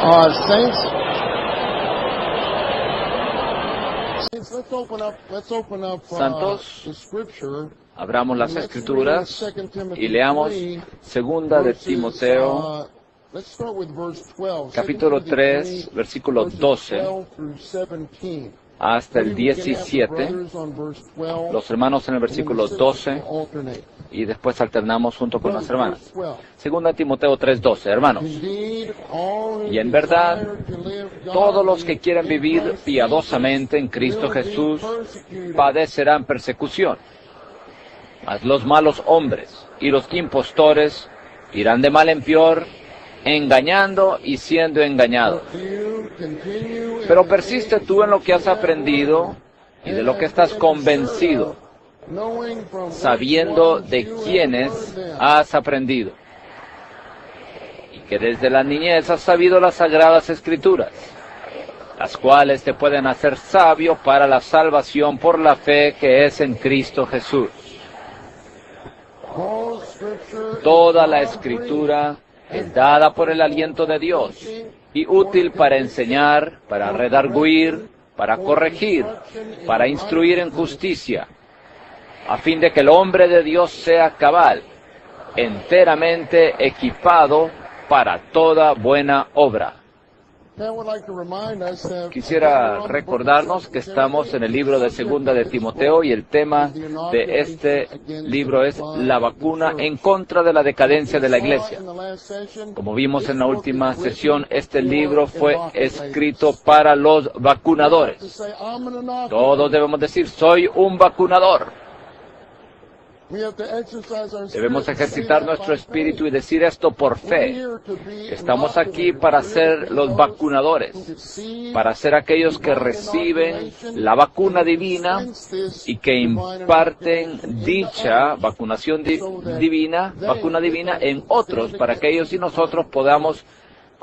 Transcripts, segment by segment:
Saints, Santos, abramos las Escrituras y leamos segunda de Timoteo, capítulo 3, versículo 12 hasta el 17. Los hermanos en el versículo 12 y después alternamos junto con las hermanas. Segunda de Timoteo 3:12, hermanos. Y en verdad, todos los que quieren vivir piadosamente en Cristo Jesús padecerán persecución. Mas los malos hombres y los impostores irán de mal en peor, engañando y siendo engañados. Pero persiste tú en lo que has aprendido y de lo que estás convencido, sabiendo de quiénes has aprendido, y que desde la niñez has sabido las sagradas Escrituras, las cuales te pueden hacer sabio para la salvación por la fe que es en Cristo Jesús. Toda la Escritura es dada por el aliento de Dios y útil para enseñar, para redarguir, para corregir, para instruir en justicia, a fin de que el hombre de Dios sea cabal, enteramente equipado para toda buena obra. Quisiera recordarnos que estamos en el libro de Segunda de Timoteo y el tema de este libro es la vacuna en contra de la decadencia de la iglesia. Como vimos en la última sesión, este libro fue escrito para los vacunadores. Todos debemos decir, soy un vacunador. Debemos ejercitar nuestro espíritu y decir esto por fe. Estamos aquí para ser los vacunadores, para ser aquellos que reciben la vacuna divina y que imparten dicha vacuna divina en otros, para que ellos y nosotros podamos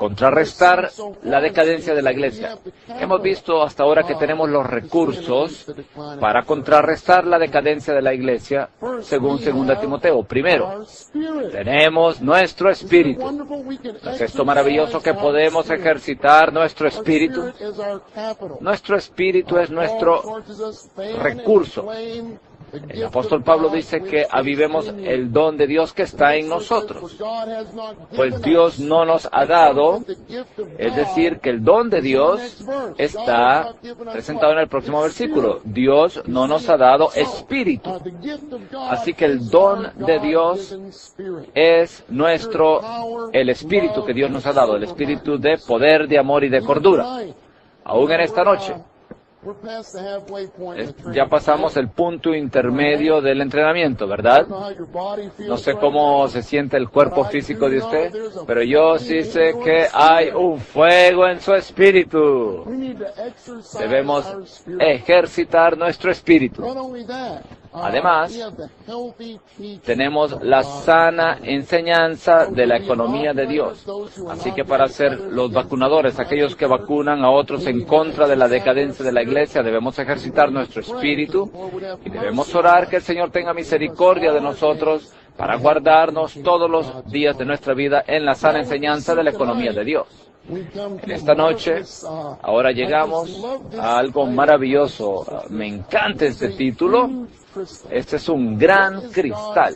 contrarrestar la decadencia de la iglesia. Hemos visto hasta ahora que tenemos los recursos para contrarrestar la decadencia de la iglesia, según 2 Timoteo. Primero, tenemos nuestro espíritu. ¿No es esto maravilloso que podemos ejercitar nuestro espíritu? Nuestro espíritu es nuestro recurso. El apóstol Pablo dice que avivemos el don de Dios que está en nosotros. Pues Dios no nos ha dado, es decir, que el don de Dios está presentado en el próximo versículo. Dios no nos ha dado espíritu. Así que el don de Dios es el espíritu que Dios nos ha dado, el espíritu de poder, de amor y de cordura. Aún en esta noche. Ya pasamos el punto intermedio del entrenamiento, ¿verdad? No sé cómo se siente el cuerpo físico de usted, pero yo sí sé que hay un fuego en su espíritu. Debemos ejercitar nuestro espíritu. Además, tenemos la sana enseñanza de la economía de Dios. Así que para ser los vacunadores, aquellos que vacunan a otros en contra de la decadencia de la iglesia, debemos ejercitar nuestro espíritu y debemos orar que el Señor tenga misericordia de nosotros para guardarnos todos los días de nuestra vida en la sana enseñanza de la economía de Dios. En esta noche, ahora llegamos a algo maravilloso. Me encanta este título. Este es un gran cristal.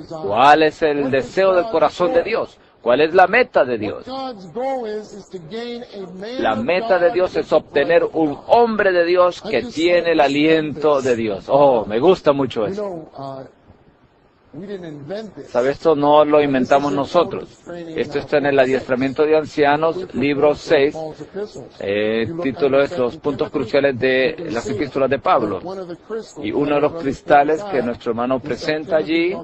¿Cuál es el deseo del corazón de Dios? ¿Cuál es la meta de Dios? La meta de Dios es obtener un hombre de Dios que tiene el aliento de Dios. Oh, me gusta mucho eso. ¿Sabe? Esto no lo inventamos nosotros. Esto está en el adiestramiento de ancianos, libro 6. Título es Los puntos cruciales de las epístolas de Pablo. Y uno de los cristales que nuestro hermano presenta allí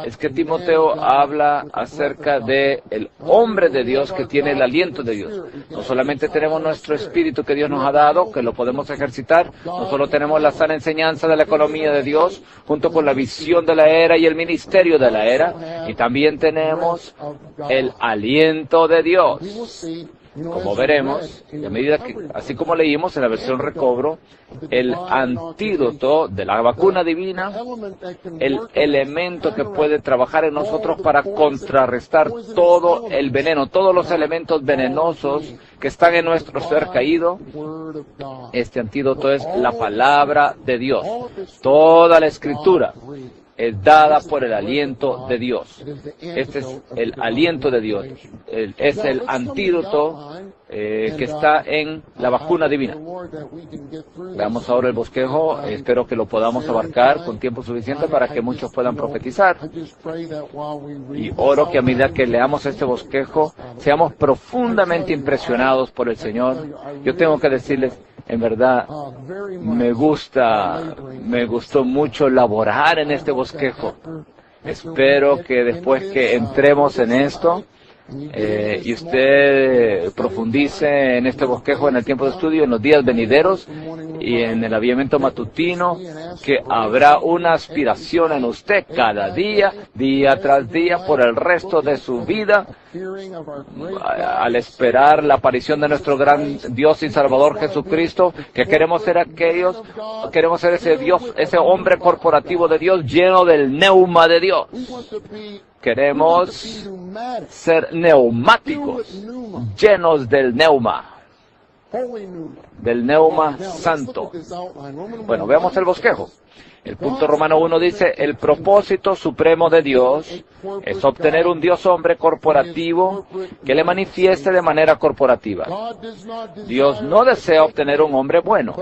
es que Timoteo habla acerca de el hombre de Dios que tiene el aliento de Dios. No solamente tenemos nuestro espíritu que Dios nos ha dado, que lo podemos ejercitar, no solo tenemos la sana enseñanza de la economía de Dios, junto con la visión de la era y el ministerio de la era, y también tenemos el aliento de Dios. Como veremos, y a medida que, así como leímos en la versión Recobro, el antídoto de la vacuna divina, el elemento que puede trabajar en nosotros para contrarrestar todo el veneno, todos los elementos venenosos que están en nuestro ser caído, este antídoto es la palabra de Dios. Toda la Escritura es dada por el aliento de Dios. Este es el aliento de Dios. Es el antídoto que está en la vacuna divina. Veamos ahora el bosquejo. Espero que lo podamos abarcar con tiempo suficiente para que muchos puedan profetizar. Y oro que a medida que leamos este bosquejo, seamos profundamente impresionados por el Señor. Yo tengo que decirles, en verdad, me gustó mucho laborar en este bosquejo. Espero que después que entremos en esto, y usted profundice en este bosquejo en el tiempo de estudio, en los días venideros y en el avivamiento matutino, que habrá una aspiración en usted cada día, día tras día, por el resto de su vida, al esperar la aparición de nuestro gran Dios y Salvador Jesucristo, que queremos ser ese Dios, ese hombre corporativo de Dios lleno del neuma de Dios. Queremos ser neumáticos, llenos del neuma santo. Bueno, veamos el bosquejo. El punto Romano 1 dice, el propósito supremo de Dios es obtener un Dios hombre corporativo que le manifieste de manera corporativa. Dios no desea obtener un hombre bueno,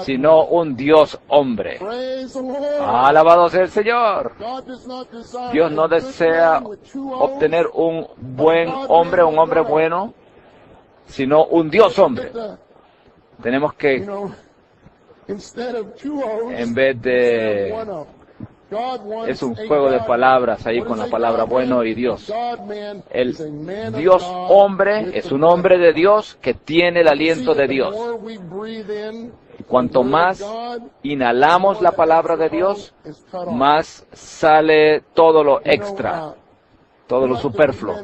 sino un Dios hombre. Alabado sea el Señor. Dios no desea obtener un buen hombre, un hombre bueno, sino un Dios hombre. Tenemos que, en vez de, es un juego de palabras ahí con la palabra bueno y Dios. El Dios hombre es un hombre de Dios que tiene el aliento de Dios. Y cuanto más inhalamos la palabra de Dios, más sale todo lo extra, todo lo superfluo,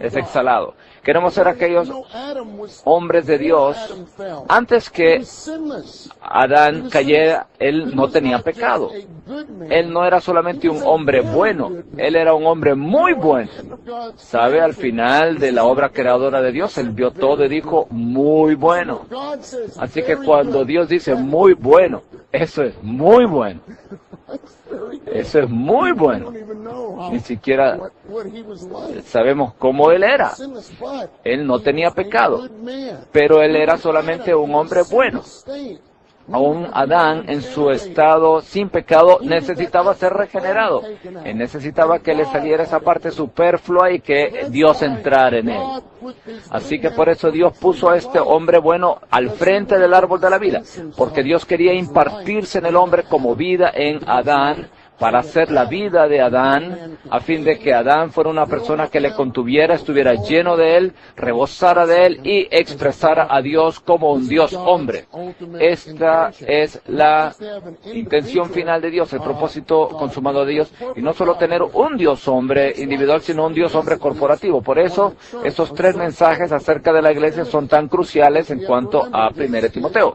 es exhalado. Queremos ser aquellos hombres de Dios. Antes que Adán cayera, él no tenía pecado. Él no era solamente un hombre bueno, él era un hombre muy bueno. ¿Sabe? Al final de la obra creadora de Dios, él vio todo y dijo, muy bueno. Así que cuando Dios dice muy bueno, eso es muy bueno. Eso es muy bueno. Ni siquiera sabemos cómo él era. Él no tenía pecado, pero él era solamente un hombre bueno. Aún Adán, en su estado sin pecado, necesitaba ser regenerado. Él necesitaba que le saliera esa parte superflua y que Dios entrara en él. Así que por eso Dios puso a este hombre bueno al frente del árbol de la vida, porque Dios quería impartirse en el hombre como vida en Adán, para hacer la vida de Adán, a fin de que Adán fuera una persona que le contuviera, estuviera lleno de él, rebosara de él y expresara a Dios como un Dios hombre. Esta es la intención final de Dios, el propósito consumado de Dios, y no solo tener un Dios hombre individual, sino un Dios hombre corporativo. Por eso, estos tres mensajes acerca de la iglesia son tan cruciales en cuanto a 1 Timoteo,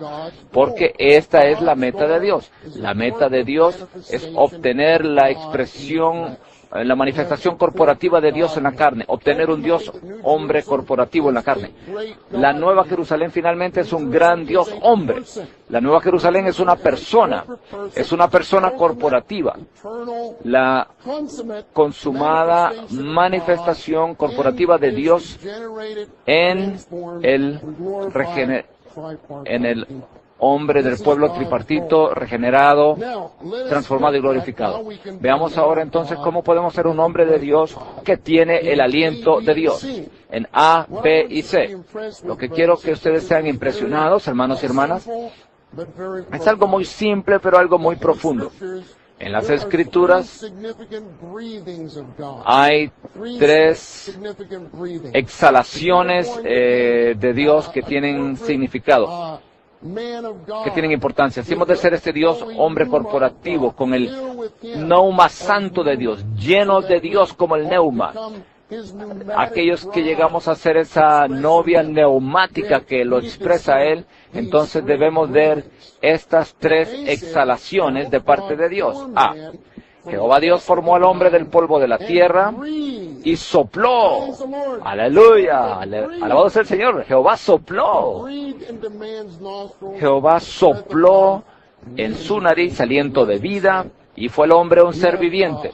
porque esta es la meta de Dios. La meta de Dios es obtener la expresión, la manifestación corporativa de Dios en la carne, obtener un Dios hombre corporativo en la carne. La Nueva Jerusalén finalmente es un gran Dios hombre. La Nueva Jerusalén es una persona corporativa. La consumada manifestación corporativa de Dios en el hombre del pueblo tripartito, regenerado, transformado y glorificado. Veamos ahora entonces cómo podemos ser un hombre de Dios que tiene el aliento de Dios. En A, B y C. Lo que quiero que ustedes sean impresionados, hermanos y hermanas, es algo muy simple, pero algo muy profundo. En las Escrituras hay tres exhalaciones de Dios que tienen significado, que tienen importancia. Si hemos de ser este Dios hombre corporativo, con el neuma santo de Dios, lleno de Dios como el neuma, aquellos que llegamos a ser esa novia neumática que lo expresa Él, entonces debemos ver estas tres exhalaciones de parte de Dios. Jehová Dios formó al hombre del polvo de la tierra y sopló. Aleluya. Alabado sea el Señor. Jehová sopló. Jehová sopló en su nariz aliento de vida y fue el hombre un ser viviente.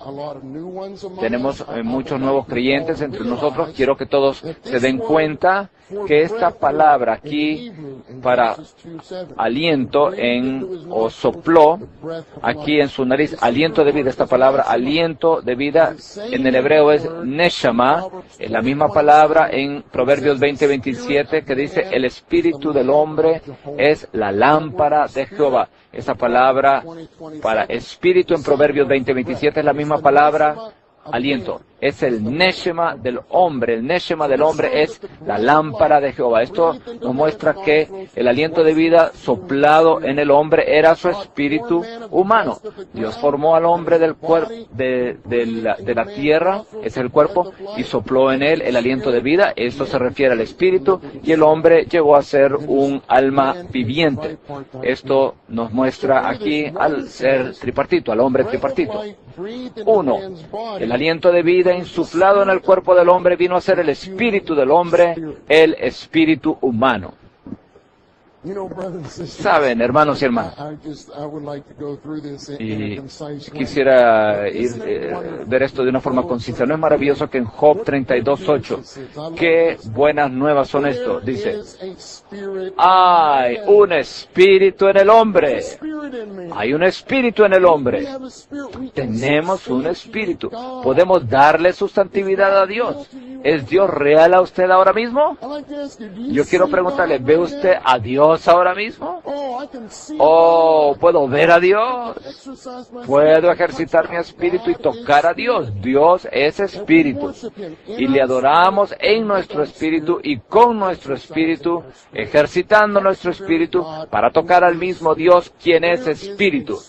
Tenemos muchos nuevos creyentes entre nosotros. Quiero que todos se den cuenta que esta palabra aquí para aliento o sopló aquí en su nariz, aliento de vida, esta palabra aliento de vida en el hebreo es neshama, es la misma palabra en Proverbios 20:27 que dice el espíritu del hombre es la lámpara de Jehová. Esa palabra para espíritu en Proverbios 20:27 es la misma palabra aliento. Es el neshama del hombre. El neshama del hombre es la lámpara de Jehová. Esto nos muestra que el aliento de vida soplado en el hombre era su espíritu humano. Dios formó al hombre del cuerpo de la tierra, es el cuerpo, y sopló en él el aliento de vida. Esto se refiere al espíritu, y el hombre llegó a ser un alma viviente. Esto nos muestra aquí al ser tripartito, al hombre tripartito. 1. El aliento de vida insuflado en el cuerpo del hombre vino a ser el espíritu del hombre, el espíritu humano. Saben, hermanos y hermanas, y quisiera ver esto de una forma concisa. ¿No es maravilloso que en Job 32:8, qué buenas nuevas son esto? Dice, hay un espíritu en el hombre. Hay un espíritu en el hombre. Tenemos un espíritu. Podemos darle sustantividad a Dios. ¿Es Dios real a usted ahora mismo? Yo quiero preguntarle, ¿ve usted a Dios ahora mismo? ¿Puedo ver a Dios? ¿Puedo ejercitar mi espíritu y tocar a Dios? Dios es espíritu. Y le adoramos en nuestro espíritu y con nuestro espíritu, ejercitando nuestro espíritu para tocar al mismo Dios, quien es espíritu.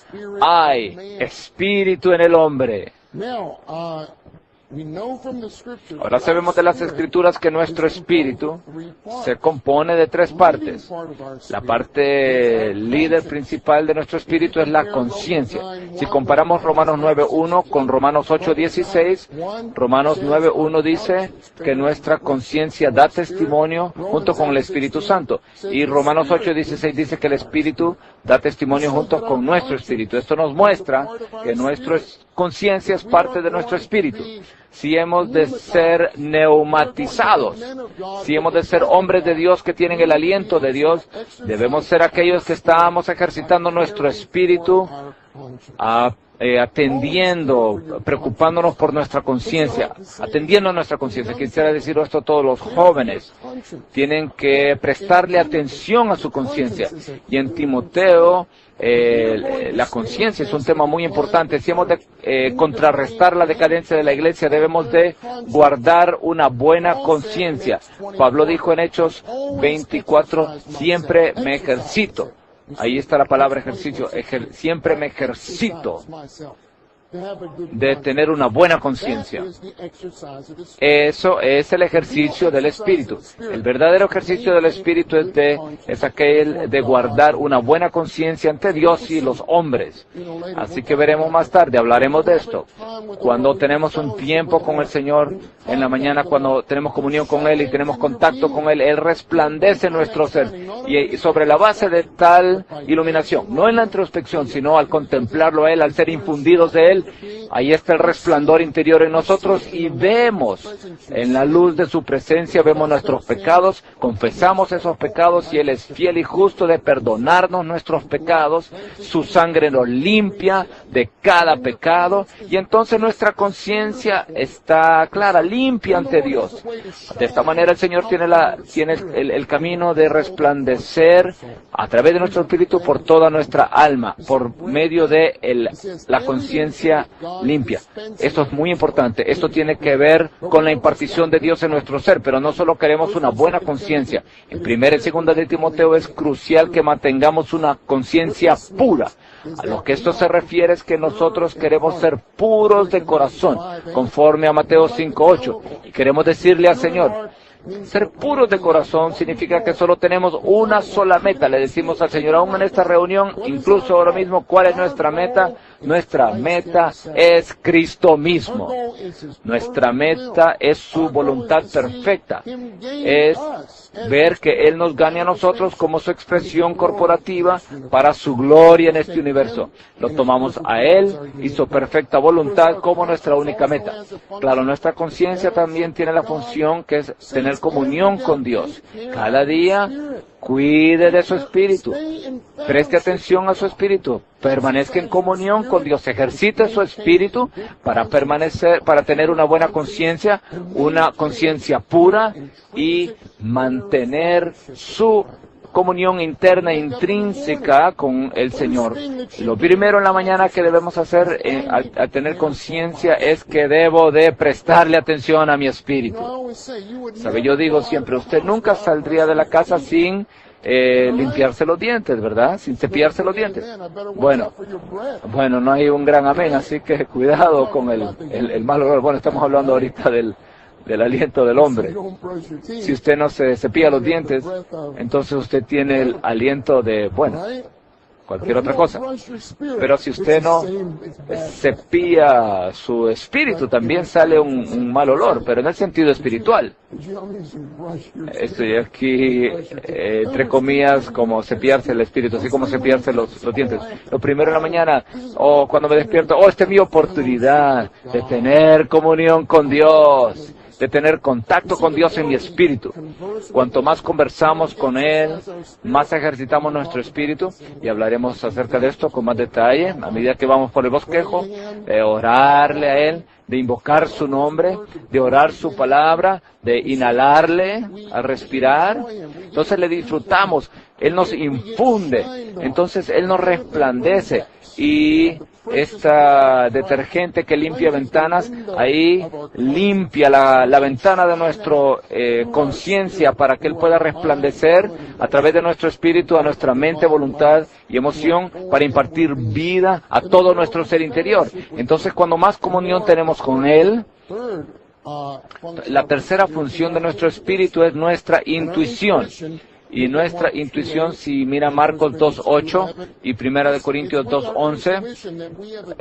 Hay espíritu en el hombre. Ahora sabemos de las Escrituras que nuestro espíritu se compone de tres partes. La parte líder principal de nuestro espíritu es la conciencia. Si comparamos Romanos 9:1 con Romanos 8:16, Romanos 9:1 dice que nuestra conciencia da testimonio junto con el Espíritu Santo. Y Romanos 8:16 dice que el Espíritu da testimonio junto con nuestro espíritu. Esto nos muestra que nuestra conciencia es parte de nuestro espíritu. Si hemos de ser neumatizados, si hemos de ser hombres de Dios que tienen el aliento de Dios, debemos ser aquellos que estamos ejercitando nuestro espíritu, atendiendo, preocupándonos por nuestra conciencia, atendiendo a nuestra conciencia. Quisiera decir esto a todos los jóvenes. Tienen que prestarle atención a su conciencia. Y en Timoteo, la conciencia es un tema muy importante. Si hemos de contrarrestar la decadencia de la iglesia, debemos de guardar una buena conciencia. Pablo dijo en Hechos 24, siempre me ejercito. Ahí está la palabra ejercicio. Siempre me ejercito de tener una buena conciencia. Eso es el ejercicio del Espíritu. El verdadero ejercicio del Espíritu es aquel de guardar una buena conciencia ante Dios y los hombres. Así que veremos más tarde, hablaremos de esto. Cuando tenemos un tiempo con el Señor en la mañana, cuando tenemos comunión con Él y tenemos contacto con Él, Él resplandece en nuestro ser. Y sobre la base de tal iluminación, no en la introspección, sino al contemplarlo a Él, al ser infundidos de Él, ahí está el resplandor interior en nosotros y vemos en la luz de su presencia, vemos nuestros pecados, confesamos esos pecados y Él es fiel y justo de perdonarnos nuestros pecados. Su sangre nos limpia de cada pecado y entonces nuestra conciencia está clara, limpia ante Dios. De esta manera el Señor tiene el camino de resplandecer a través de nuestro espíritu por toda nuestra alma, por medio de la conciencia limpia. Esto es muy importante. Esto tiene que ver con la impartición de Dios en nuestro ser, pero no solo queremos una buena conciencia. En 1 y 2 de Timoteo es crucial que mantengamos una conciencia pura. A lo que esto se refiere es que nosotros queremos ser puros de corazón, conforme a Mateo 5:8. Y queremos decirle al Señor, ser puros de corazón significa que solo tenemos una sola meta. Le decimos al Señor, aún en esta reunión, incluso ahora mismo, ¿cuál es nuestra meta? Nuestra meta es Cristo mismo. Nuestra meta es su voluntad perfecta. Es ver que Él nos gane a nosotros como su expresión corporativa para su gloria en este universo. Lo tomamos a Él y su perfecta voluntad como nuestra única meta. Claro, nuestra conciencia también tiene la función que es tener comunión con Dios. Cada día, cuide de su espíritu. Preste atención a su espíritu. Permanezca en comunión con Dios. Ejercite su espíritu para permanecer, para tener una buena conciencia, una conciencia pura y mantener su comunión interna e intrínseca con el Señor. Lo primero en la mañana que debemos hacer al tener conciencia es que debo de prestarle atención a mi espíritu. ¿Sabe? Yo digo siempre, usted nunca saldría de la casa sin limpiarse los dientes, ¿verdad? Sin cepillarse los dientes. Bueno, no hay un gran amén, así que cuidado con el mal olor. Bueno, estamos hablando ahorita del aliento del hombre. Si usted no se cepilla los dientes, entonces usted tiene el aliento de, cualquier otra cosa. Pero si usted no cepilla su espíritu, también sale un mal olor, pero en el sentido espiritual. Estoy aquí, entre comillas, como cepillarse el espíritu, así como cepillarse los dientes. Lo primero en la mañana, o cuando me despierto, esta es mi oportunidad de tener comunión con Dios, de tener contacto con Dios en mi espíritu. Cuanto más conversamos con Él, más ejercitamos nuestro espíritu, y hablaremos acerca de esto con más detalle a medida que vamos por el bosquejo, de orarle a Él, de invocar su nombre, de orar su palabra, de inhalarle al respirar. Entonces le disfrutamos, Él nos infunde, entonces Él nos resplandece, y esta detergente que limpia ventanas, ahí limpia la ventana de nuestra conciencia para que Él pueda resplandecer a través de nuestro espíritu a nuestra mente, voluntad y emoción para impartir vida a todo nuestro ser interior. Entonces, cuando más comunión tenemos con Él, la tercera función de nuestro espíritu es nuestra intuición. Y nuestra intuición, si mira Marcos 2:8 y 1 Corintios 2:11,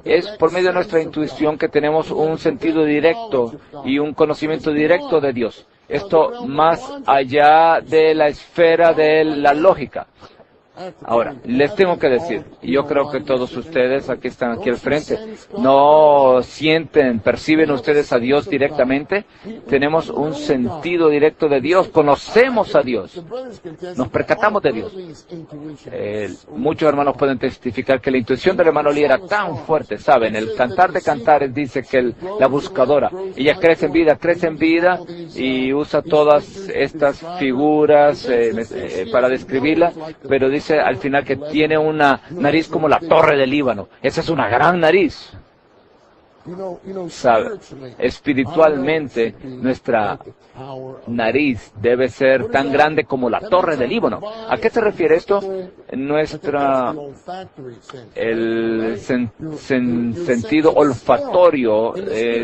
es por medio de nuestra intuición que tenemos un sentido directo y un conocimiento directo de Dios. Esto más allá de la esfera de la lógica. Ahora, les tengo que decir, y yo creo que todos ustedes que están aquí al frente, no sienten, perciben ustedes a Dios directamente. Tenemos un sentido directo de Dios, conocemos a Dios, nos percatamos de Dios. Muchos hermanos pueden testificar que la intuición del hermano Lee era tan fuerte, ¿saben? El Cantar de Cantares dice que la buscadora, ella crece en vida, y usa todas estas figuras para describirla, pero dice al final que tiene una nariz como la Torre del Líbano. Esa es una gran nariz. ¿Sabe? Espiritualmente, nuestra nariz debe ser tan grande como la Torre del Líbano. ¿A qué se refiere esto? El sentido olfatorio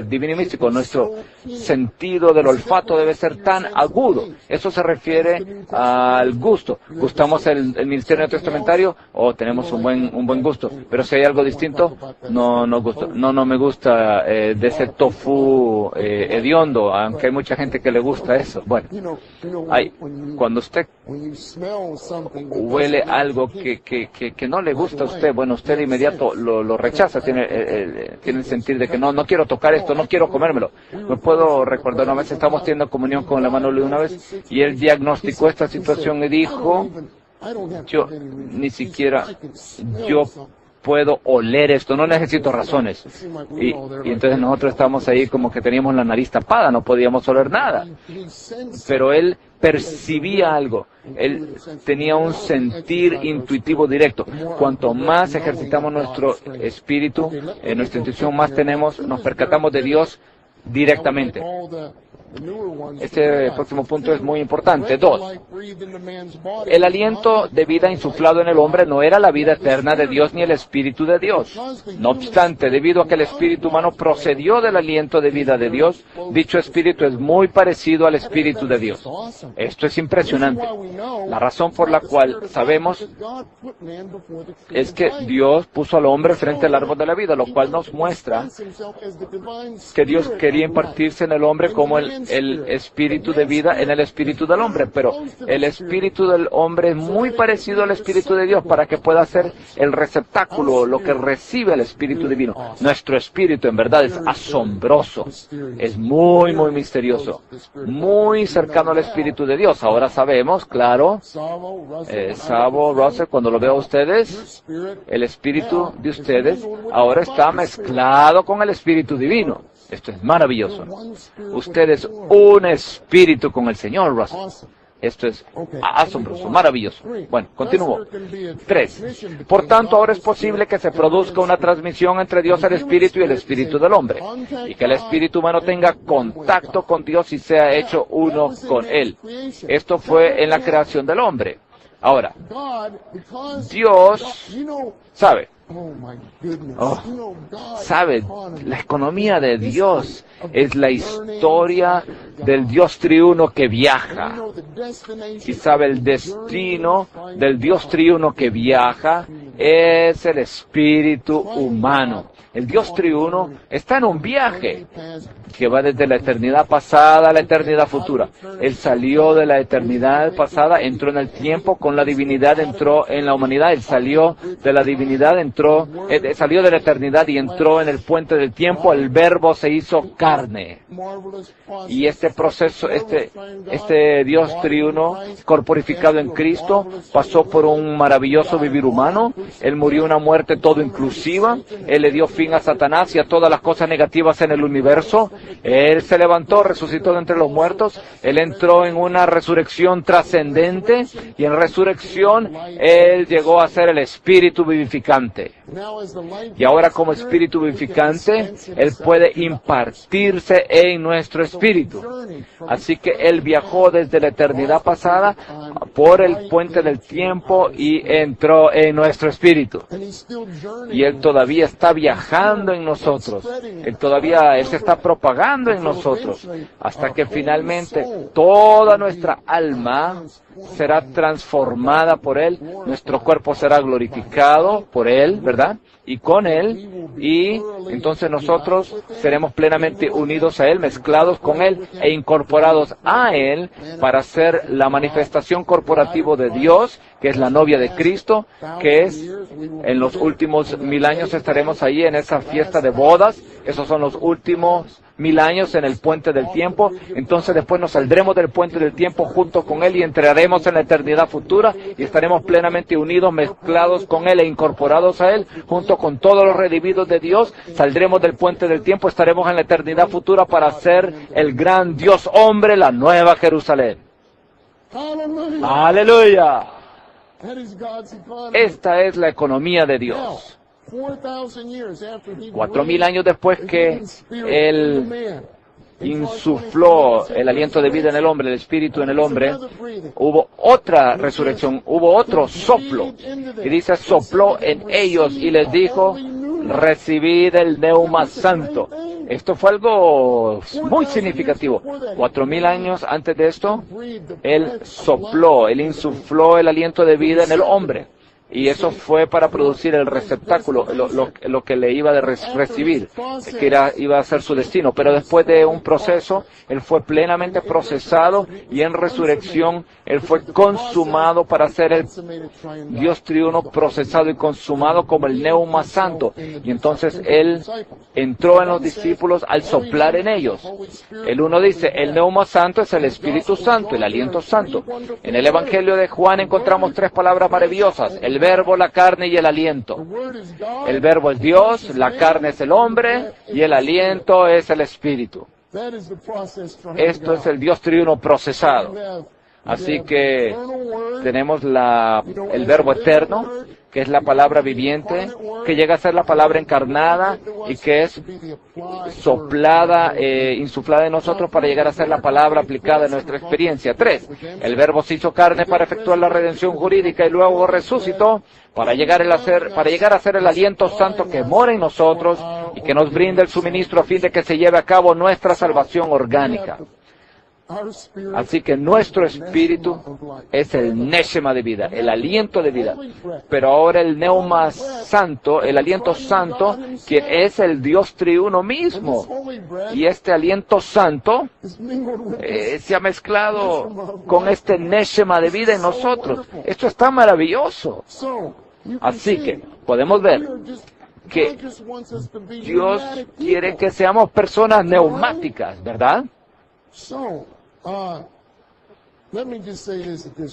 divino y místico, nuestro sentido del olfato debe ser tan agudo. Eso se refiere al gusto. ¿Gustamos el ministerio testamentario? Tenemos un buen gusto. Pero si hay algo distinto, no nos gusta. No me gusta de ese tofu hediondo, aunque hay mucha gente que le gusta eso. Cuando usted huele algo que no le gusta a usted, usted de inmediato lo rechaza, tiene el sentir de que no quiero tocar esto, no quiero comérmelo. Me puedo recordar, una vez estamos teniendo comunión con la hermana Luis una vez, y él diagnosticó esta situación y dijo, yo puedo oler esto, no necesito razones. Y entonces nosotros estábamos ahí como que teníamos la nariz tapada, no podíamos oler nada. Pero él percibía algo, él tenía un sentir intuitivo directo. Cuanto más ejercitamos nuestro espíritu, nuestra intuición, más nos percatamos de Dios directamente. Este próximo punto es muy importante. 2. El aliento de vida insuflado en el hombre no era la vida eterna de Dios ni el Espíritu de Dios. No obstante, debido a que el espíritu humano procedió del aliento de vida de Dios, dicho espíritu es muy parecido al Espíritu de Dios. Esto es impresionante. La razón por la cual sabemos es que Dios puso al hombre frente al árbol de la vida, lo cual nos muestra que Dios quería impartirse en el hombre como el espíritu de vida en el espíritu del hombre, pero el espíritu del hombre es muy parecido al espíritu de Dios para que pueda ser el receptáculo, lo que recibe el espíritu divino. Nuestro espíritu en verdad es asombroso, es muy, muy misterioso, muy cercano al espíritu de Dios. Ahora sabemos, claro, Sabo, Russell, cuando lo veo a ustedes, el espíritu de ustedes ahora está mezclado con el espíritu divino. Esto es maravilloso. Usted es un espíritu con el Señor, Russell. Esto es asombroso, maravilloso. Bueno, continúo. 3. Por tanto, ahora es posible que se produzca una transmisión entre Dios el Espíritu y el Espíritu del hombre, y que el espíritu humano tenga contacto con Dios y sea hecho uno con Él. Esto fue en la creación del hombre. Ahora, Dios sabe, la economía de Dios es la historia del Dios triuno que viaja. Y sabe, el destino del Dios triuno que viaja es el espíritu humano. El Dios triuno está en un viaje que va desde la eternidad pasada a la eternidad futura. Él salió de la eternidad pasada, entró en el tiempo, con la divinidad entró en la humanidad. Él salió de la divinidad, salió de la eternidad y entró en el puente del tiempo. El Verbo se hizo carne. Y este proceso, este Dios triuno corporificado en Cristo, pasó por un maravilloso vivir humano. Él murió una muerte todo inclusiva. Él le dio fin a Satanás y a todas las cosas negativas en el universo. Él se levantó, resucitó de entre los muertos. Él entró en una resurrección trascendente y en resurrección Él llegó a ser el espíritu vivificante. Y ahora, como espíritu vivificante, Él puede impartirse en nuestro espíritu. Así que Él viajó desde la eternidad pasada por el puente del tiempo y entró en nuestro espíritu. Y Él todavía está viajando en nosotros. Él se está propagando en nosotros hasta que finalmente toda nuestra alma será transformada por Él, nuestro cuerpo será glorificado por Él, ¿verdad? Y con Él, y entonces nosotros seremos plenamente unidos a Él, mezclados con Él e incorporados a Él para ser la manifestación corporativa de Dios, que es la novia de Cristo, que es, en los últimos 1000 años estaremos ahí en esa fiesta de bodas. Esos son los últimos 1000 años en el puente del tiempo. Entonces después nos saldremos del puente del tiempo junto con Él y entraremos en la eternidad futura y estaremos plenamente unidos, mezclados con Él e incorporados a Él, junto con todos los redimidos de Dios. Saldremos del puente del tiempo, estaremos en la eternidad futura para ser el gran Dios hombre, la nueva Jerusalén. ¡Aleluya! Esta es la economía de Dios. 4000 años después que Él insufló el aliento de vida en el hombre, el espíritu en el hombre, hubo otra resurrección, hubo otro soplo. Y dice, sopló en ellos y les dijo, recibid el Neuma Santo. Esto fue algo muy significativo. 4000 años antes de esto, Él sopló, Él insufló el aliento de vida en el hombre. Y eso fue para producir el receptáculo, lo que le iba a recibir, que iba a ser su destino. Pero después de un proceso, Él fue plenamente procesado y en resurrección, Él fue consumado para ser el Dios triuno procesado y consumado como el Neuma Santo. Y entonces Él entró en los discípulos al soplar en ellos. El uno dice, el Neuma Santo es el Espíritu Santo, el aliento santo. En el Evangelio de Juan encontramos 3 palabras maravillosas. El El verbo, la carne y el aliento. El verbo es Dios, la carne es el hombre y el aliento es el espíritu. Esto es el Dios triuno procesado. Así que tenemos el verbo eterno, que es la palabra viviente, que llega a ser la palabra encarnada y que es soplada, insuflada en nosotros para llegar a ser la palabra aplicada en nuestra experiencia. 3. El verbo se hizo carne para efectuar la redención jurídica y luego resucitó para llegar a ser el aliento santo que mora en nosotros y que nos brinda el suministro a fin de que se lleve a cabo nuestra salvación orgánica. Así que nuestro espíritu es el neshama de vida, el aliento de vida. Pero ahora el neuma santo, el aliento santo, que es el Dios triuno mismo. Y este aliento santo se ha mezclado con este neshama de vida en nosotros. Esto está maravilloso. Así que podemos ver que Dios quiere que seamos personas neumáticas, ¿verdad?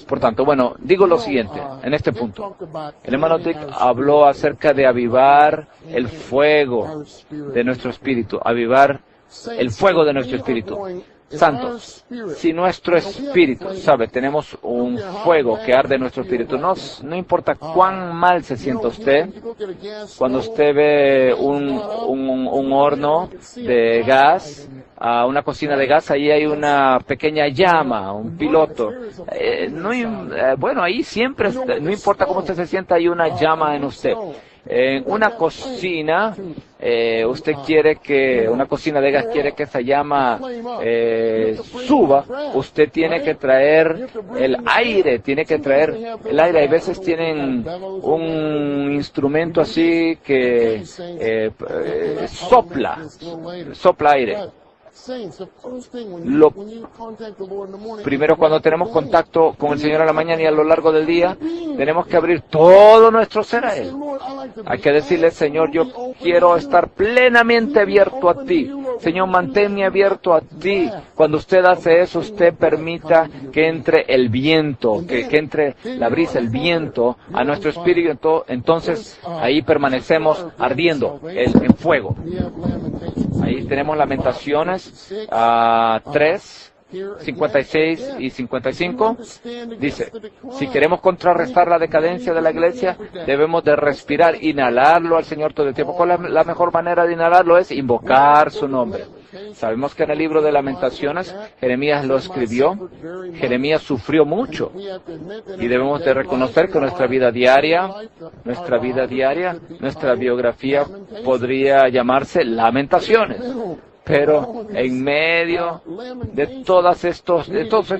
Por tanto, bueno, digo lo siguiente, en este punto. El hermano Dick habló acerca de avivar el fuego de nuestro espíritu, avivar el fuego de nuestro espíritu. Santos, si nuestro espíritu, sabe, tenemos un fuego que arde en nuestro espíritu, no importa cuán mal se sienta usted, cuando usted ve un horno de gas, una cocina de gas, ahí hay una pequeña llama, un piloto. Bueno, ahí siempre, no importa cómo usted se sienta, hay una llama en usted. En una cocina, una cocina de gas quiere que esa llama suba, usted tiene que traer el aire, Hay veces tienen un instrumento así que sopla aire. Primero, cuando tenemos contacto con el Señor a la mañana y a lo largo del día, tenemos que abrir todo nuestro ser a Él. Hay que decirle, Señor, yo quiero estar plenamente abierto a Ti. Señor, manténme abierto a Ti. Cuando usted hace eso, usted permita que entre el viento, que entre la brisa, el viento a nuestro espíritu. Entonces, ahí permanecemos ardiendo en fuego. Ahí tenemos Lamentaciones 3, 56 y 55. Dice, si queremos contrarrestar la decadencia de la iglesia, debemos de respirar, inhalarlo al Señor todo el tiempo. ¿Cuál es la mejor manera de inhalarlo? Es invocar su nombre. Sabemos que en el libro de Lamentaciones, Jeremías lo escribió. Jeremías sufrió mucho. Y debemos de reconocer que nuestra vida diaria, nuestra biografía podría llamarse Lamentaciones. Pero en medio de todos estos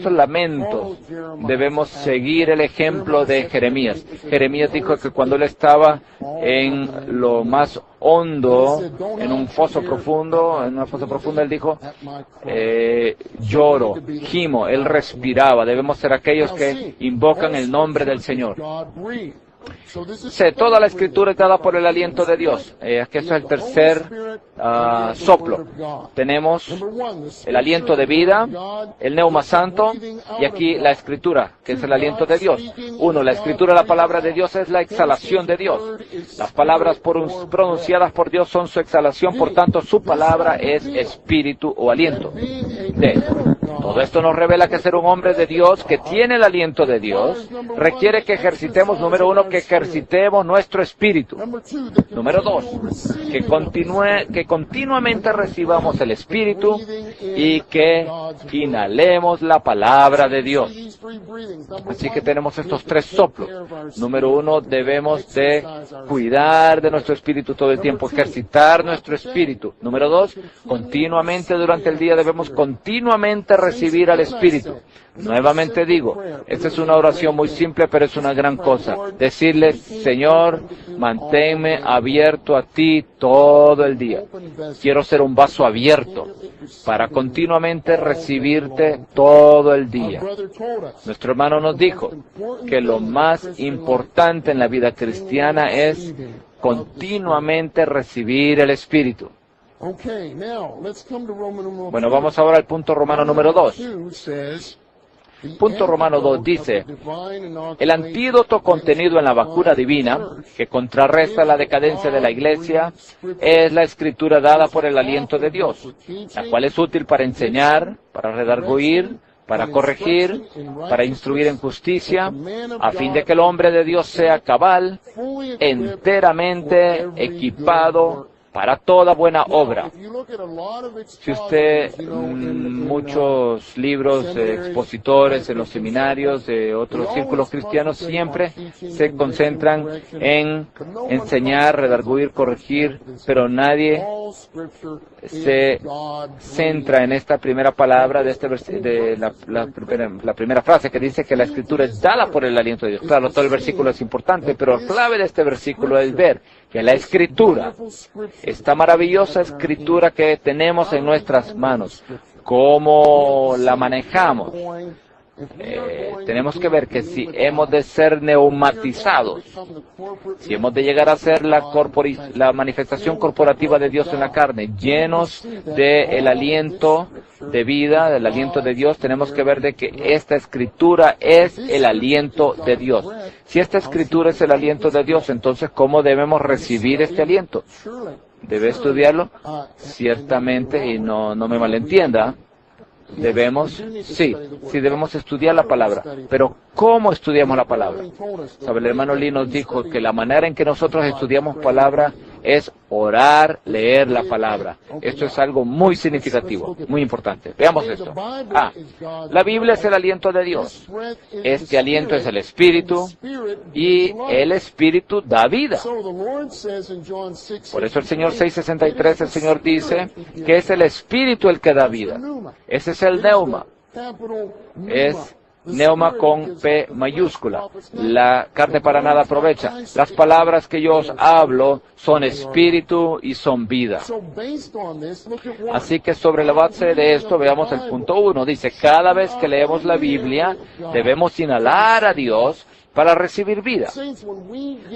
lamentos, debemos seguir el ejemplo de Jeremías. Jeremías dijo que cuando él estaba en lo más hondo, en una fosa profunda, él dijo, lloro, gimo, él respiraba. Debemos ser aquellos que invocan el nombre del Señor. Toda la escritura es dada por el aliento de Dios. Aquí es el tercer soplo. Tenemos el aliento de vida, el neuma santo, y aquí la escritura, que es el aliento de Dios. La escritura, la palabra de Dios, es la exhalación de Dios. Las palabras pronunciadas por Dios son su exhalación, por tanto su palabra es espíritu o aliento. Todo esto nos revela que ser un hombre de Dios, que tiene el aliento de Dios, requiere que ejercitemos, número 1, que ejercitemos nuestro espíritu. Número 2, que continuamente recibamos el espíritu y que inhalemos la palabra de Dios. Así que tenemos estos 3 soplos. Número 1, debemos de cuidar de nuestro espíritu todo el tiempo, ejercitar nuestro espíritu. Número 2, continuamente durante el día debemos continuamente recibir al Espíritu. Nuevamente digo, esta es una oración muy simple, pero es una gran cosa. Decirle, Señor, manténme abierto a Ti todo el día. Quiero ser un vaso abierto para continuamente recibirte todo el día. Nuestro hermano nos dijo que lo más importante en la vida cristiana es continuamente recibir el Espíritu. Bueno, vamos ahora al punto romano número 2. Punto Romano 2 dice, el antídoto contenido en la vacuna divina, que contrarresta la decadencia de la Iglesia, es la escritura dada por el aliento de Dios, la cual es útil para enseñar, para redarguir, para corregir, para instruir en justicia, a fin de que el hombre de Dios sea cabal, enteramente equipado para toda buena obra. Si usted, muchos libros de expositores en los seminarios de otros círculos cristianos siempre se concentran en enseñar, redarguir, corregir, pero nadie se centra en esta primera palabra de la primera frase que dice que la escritura es dada por el aliento de Dios. Claro, todo el versículo es importante, pero la clave de este versículo es ver que la escritura, esta maravillosa escritura que tenemos en nuestras manos, cómo la manejamos. Tenemos que ver que si hemos de ser neumatizados, si hemos de llegar a ser la manifestación corporativa de Dios en la carne, llenos del aliento de vida, del aliento de Dios, tenemos que ver de que esta escritura es el aliento de Dios. Si esta escritura es el aliento de Dios, entonces ¿cómo debemos recibir este aliento? ¿Debe estudiarlo? Ciertamente, y no me malentienda, debemos estudiar la palabra, pero ¿cómo estudiamos la palabra? ¿Sabe? El hermano Lee nos dijo que la manera en que nosotros estudiamos palabra es orar, leer la palabra. Esto es algo muy significativo, muy importante. Veamos esto. La Biblia es el aliento de Dios. Este aliento es el Espíritu, y el Espíritu da vida. Por eso el Señor 6:63, el Señor dice que es el Espíritu el que da vida. Ese es el neuma. Es neuma con P mayúscula. La carne para nada aprovecha. Las palabras que yo os hablo son espíritu y son vida. Así que sobre la base de esto veamos el punto 1. Dice, cada vez que leemos la Biblia debemos inhalar a Dios para recibir vida.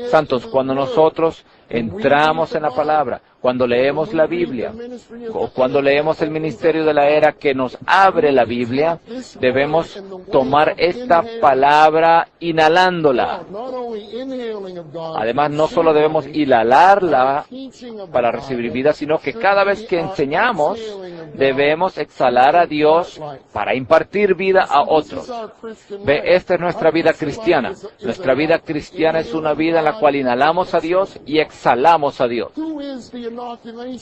Santos, cuando nosotros entramos en la palabra, cuando leemos la Biblia, o cuando leemos el ministerio de la era que nos abre la Biblia, debemos tomar esta palabra inhalándola. Además, no solo debemos inhalarla para recibir vida, sino que cada vez que enseñamos, debemos exhalar a Dios para impartir vida a otros. Ve, esta es nuestra vida cristiana. Nuestra vida cristiana es una vida en la cual inhalamos a Dios y exhalamos a Dios.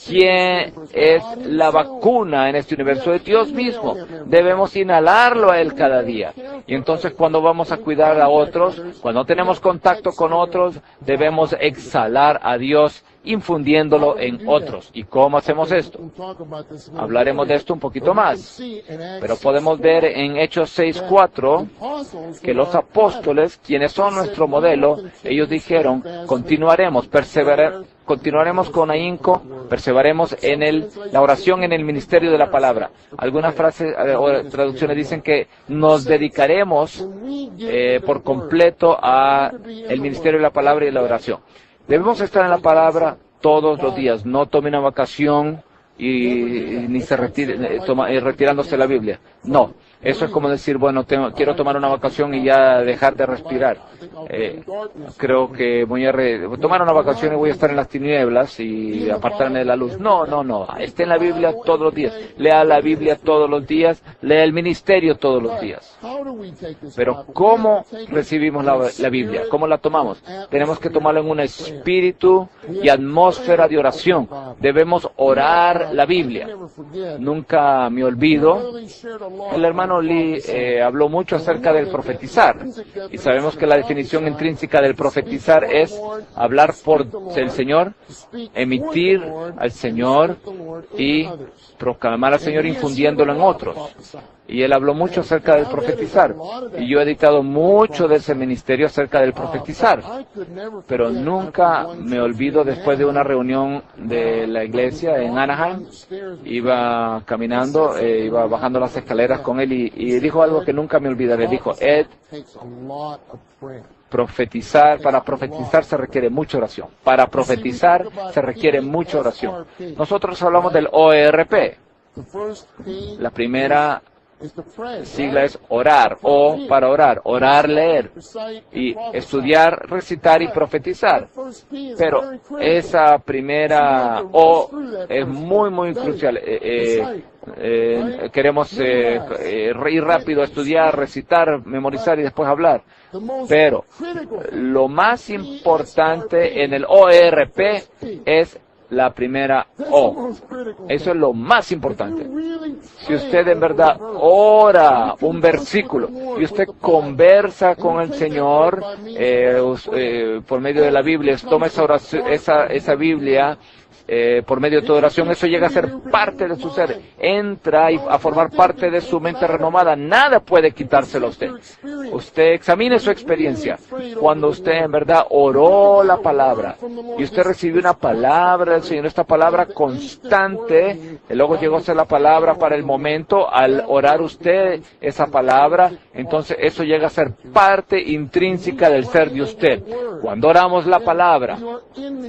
¿Quién es la vacuna en este universo? De Dios mismo. Debemos inhalarlo a Él cada día. Y entonces cuando vamos a cuidar a otros, cuando tenemos contacto con otros, debemos exhalar a Dios infundiéndolo en otros. ¿Y cómo hacemos esto? Hablaremos de esto un poquito más. Pero podemos ver en Hechos 6:4 que los apóstoles, quienes son nuestro modelo, ellos dijeron, continuaremos con ahínco, perseveraremos en la oración en el ministerio de la palabra. Algunas frases o traducciones dicen que nos dedicaremos por completo a el ministerio de la palabra y la oración. Debemos estar en la palabra todos los días. No tome una vacación y ni se retire, retirándose la Biblia. No. Eso es como decir, bueno, quiero tomar una vacación y ya dejar de respirar. Creo que voy a tomar una vacación y voy a estar en las tinieblas y apartarme de la luz. No. Esté en la Biblia todos los días. Lea la Biblia todos los días. Lea el ministerio todos los días. Pero ¿cómo recibimos la Biblia? ¿Cómo la tomamos? Tenemos que tomarla en un espíritu y atmósfera de oración. Debemos orar la Biblia. Nunca me olvido. El hermano Lee habló mucho acerca del profetizar, y sabemos que la definición intrínseca del profetizar es hablar por el Señor, emitir al Señor y proclamar al Señor infundiéndolo en otros. Y él habló mucho acerca del profetizar, y yo he dictado mucho de ese ministerio acerca del profetizar, pero nunca me olvido, después de una reunión de la iglesia en Anaheim, iba caminando, iba bajando las escaleras con él y dijo algo que nunca me olvidaré. Dijo, Ed, para profetizar se requiere mucha oración. Para profetizar se requiere mucha oración. Nosotros hablamos del ORP. La primera Sigla es orar, o para orar, orar, leer, y estudiar, recitar y profetizar. Pero esa primera O es muy, muy crucial. Queremos ir rápido a estudiar, recitar, memorizar y después hablar. Pero lo más importante en el ORP es la primera O. Eso es lo más importante. Si usted en verdad ora un versículo y usted conversa con el Señor por medio de la Biblia, toma esa Biblia por medio de tu oración, eso llega a ser parte de su ser, entra a formar parte de su mente renovada. Nada puede quitárselo a usted. Usted examine su experiencia. Cuando usted en verdad oró la palabra y usted recibió una palabra del Señor, esta palabra constante, y luego llegó a ser la palabra para el momento, al orar usted esa palabra, entonces eso llega a ser parte intrínseca del ser de usted. Cuando oramos la palabra,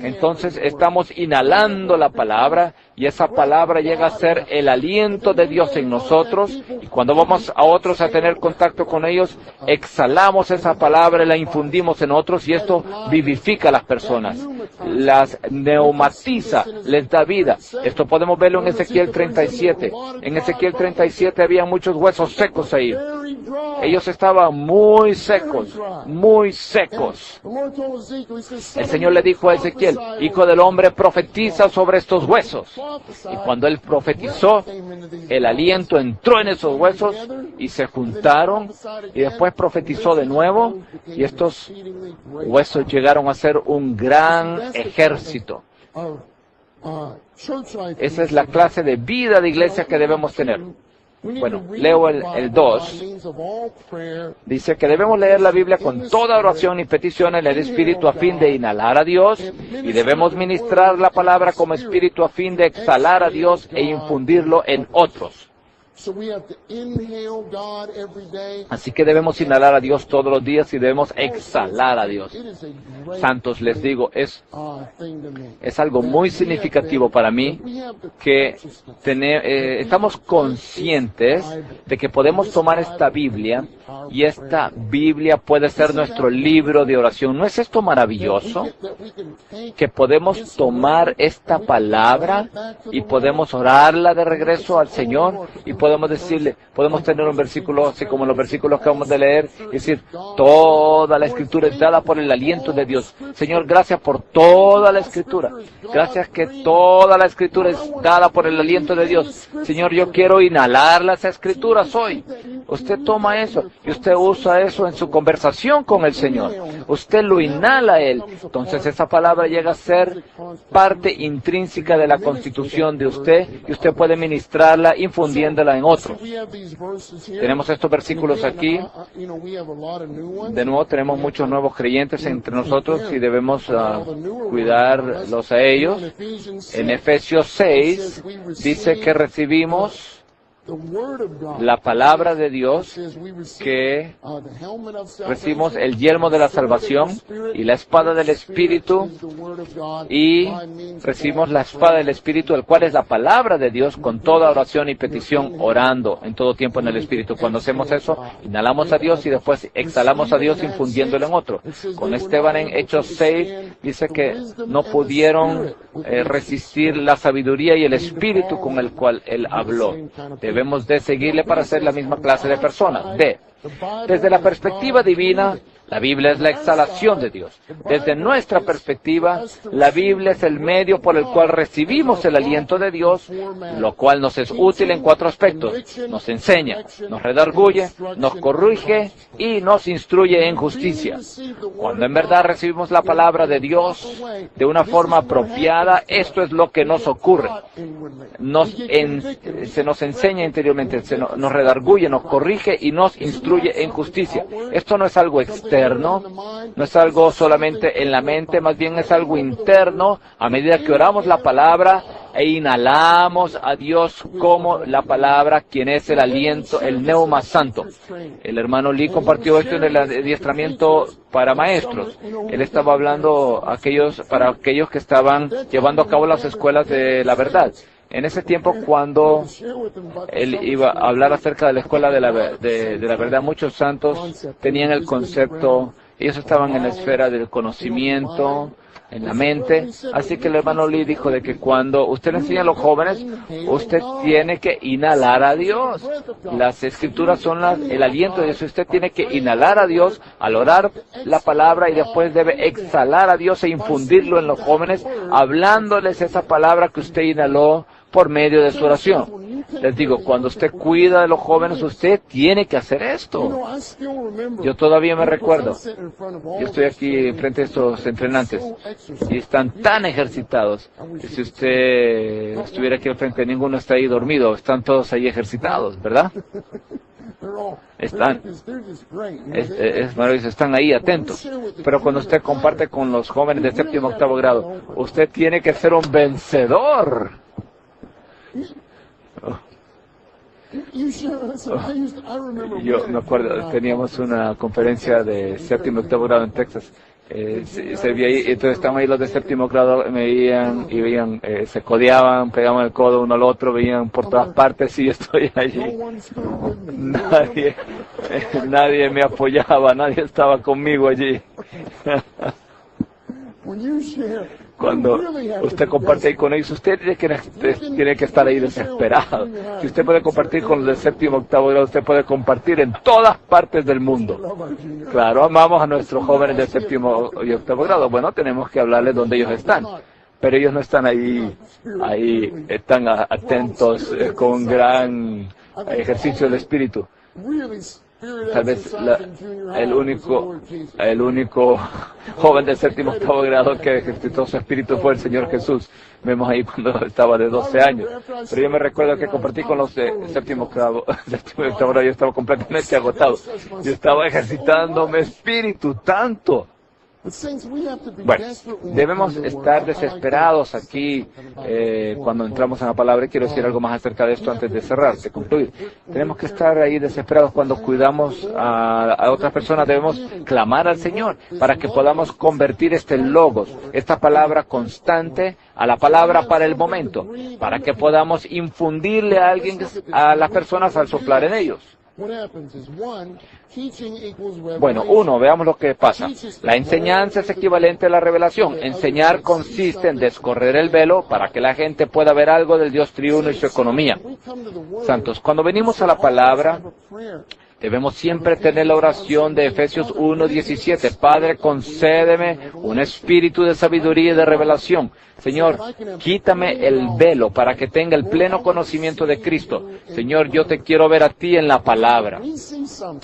entonces estamos inhalando la palabra, y esa palabra llega a ser el aliento de Dios en nosotros, y cuando vamos a otros a tener contacto con ellos, exhalamos esa palabra y la infundimos en otros, y esto vivifica a las personas, las neumatiza, les da vida. Esto podemos verlo en Ezequiel 37. En Ezequiel 37 había muchos huesos secos ahí. Ellos estaban muy secos, muy secos. El Señor le dijo a Ezequiel: hijo del hombre, profetiza sobre estos huesos. Y cuando él profetizó, el aliento entró en esos huesos y se juntaron, y después profetizó de nuevo, y estos huesos llegaron a ser un gran ejército. Esa es la clase de vida de iglesia que debemos tener. Bueno, leo el 2. Dice que debemos leer la Biblia con toda oración y petición en el Espíritu a fin de inhalar a Dios, y debemos ministrar la palabra como Espíritu a fin de exhalar a Dios e infundirlo en otros. Así que debemos inhalar a Dios todos los días y debemos exhalar a Dios. Santos, les digo, es algo muy significativo para mí que estamos conscientes de que podemos tomar esta Biblia, y esta Biblia puede ser nuestro libro de oración. ¿No es esto maravilloso? Que podemos tomar esta palabra y podemos orarla de regreso al Señor, y podemos decirle, podemos tener un versículo así como los versículos que acabamos de leer, y decir: toda la Escritura es dada por el aliento de Dios. Señor, gracias por toda la Escritura. Gracias que toda la Escritura es dada por el aliento de Dios. Señor, yo quiero inhalar las Escrituras hoy. Usted toma eso y usted usa eso en su conversación con el Señor. Usted lo inhala a Él. Entonces esa palabra llega a ser parte intrínseca de la constitución de usted, y usted puede ministrarla infundiéndola en otros. Tenemos estos versículos aquí. De nuevo, tenemos muchos nuevos creyentes entre nosotros y debemos cuidarlos a ellos. En Efesios 6 dice que recibimos la palabra de Dios, que recibimos el yelmo de la salvación y la espada del Espíritu, y recibimos la espada del Espíritu, el cual es la palabra de Dios, con toda oración y petición, orando en todo tiempo en el Espíritu. Cuando hacemos eso, inhalamos a Dios y después exhalamos a Dios infundiéndolo en otro. Con Esteban en Hechos 6 dice que no pudieron resistir la sabiduría y el Espíritu con el cual él habló. Debemos de seguirle para ser la misma clase de persona. Desde la perspectiva divina, la Biblia es la exhalación de Dios. Desde nuestra perspectiva, la Biblia es el medio por el cual recibimos el aliento de Dios, lo cual nos es útil en 4 aspectos. Nos enseña, nos redarguye, nos corrige y nos instruye en justicia. Cuando en verdad recibimos la palabra de Dios de una forma apropiada, esto es lo que nos ocurre. Se nos enseña interiormente, nos redarguye, nos corrige y nos instruye en justicia. Esto no es algo externo, no es algo solamente en la mente, más bien es algo interno. A medida que oramos la palabra e inhalamos a Dios como la palabra, quien es el aliento, el Neuma Santo. El hermano Lee compartió esto en el adiestramiento para maestros. Él estaba hablando para aquellos que estaban llevando a cabo las escuelas de la verdad. En ese tiempo, cuando él iba a hablar acerca de la escuela de la verdad, muchos santos tenían el concepto, ellos estaban en la esfera del conocimiento, en la mente. Así que el hermano Lee dijo de que cuando usted le enseña a los jóvenes, usted tiene que inhalar a Dios. Las escrituras son el aliento de Dios. Usted tiene que inhalar a Dios al orar la palabra y después debe exhalar a Dios e infundirlo en los jóvenes, hablándoles esa palabra que usted inhaló por medio de su oración. Les digo, cuando usted cuida de los jóvenes, usted tiene que hacer esto. Yo todavía me recuerdo. Yo estoy aquí frente a estos entrenantes y están tan ejercitados. Si usted estuviera aquí al frente, ninguno está ahí dormido. Están todos ahí ejercitados, ¿verdad? Están, es maravilloso, están ahí atentos. Pero cuando usted comparte con los jóvenes de séptimo o octavo grado, usted tiene que ser un vencedor. Yo me acuerdo, teníamos una conferencia de séptimo y octavo grado en Texas. Se veía ahí, entonces estaban ahí los de séptimo grado, me veían y veían, se codeaban, pegaban el codo uno al otro, veían por todas partes y yo estoy allí. Nadie me apoyaba, nadie estaba conmigo allí. Cuando usted comparte ahí con ellos, usted tiene que estar ahí desesperado. Si usted puede compartir con los del séptimo octavo grado, usted puede compartir en todas partes del mundo. Claro, amamos a nuestros jóvenes del séptimo y octavo grado. Bueno, tenemos que hablarles donde ellos están. Pero ellos no están ahí están atentos con gran ejercicio del espíritu. Tal vez el único joven del séptimo octavo grado que ejercitó su espíritu fue el Señor Jesús. Vemos ahí cuando estaba de 12 años. Pero yo me recuerdo que compartí con los de séptimo octavo grado, yo estaba completamente agotado. Yo estaba ejercitando mi espíritu tanto. Bueno, debemos estar desesperados aquí cuando entramos en la palabra. Y quiero decir algo más acerca de esto antes de cerrar, de concluir. Tenemos que estar ahí desesperados cuando cuidamos a otras personas. Debemos clamar al Señor para que podamos convertir este logos, esta palabra constante, a la palabra para el momento, para que podamos infundirle a las personas al soplar en ellos. Bueno, veamos lo que pasa. La enseñanza es equivalente a la revelación. Enseñar consiste en descorrer el velo para que la gente pueda ver algo del Dios triuno y su economía. Santos, cuando venimos a la palabra, debemos siempre tener la oración de Efesios 1:17. Padre, concédeme un espíritu de sabiduría y de revelación. Señor, quítame el velo para que tenga el pleno conocimiento de Cristo. Señor, yo te quiero ver a ti en la palabra.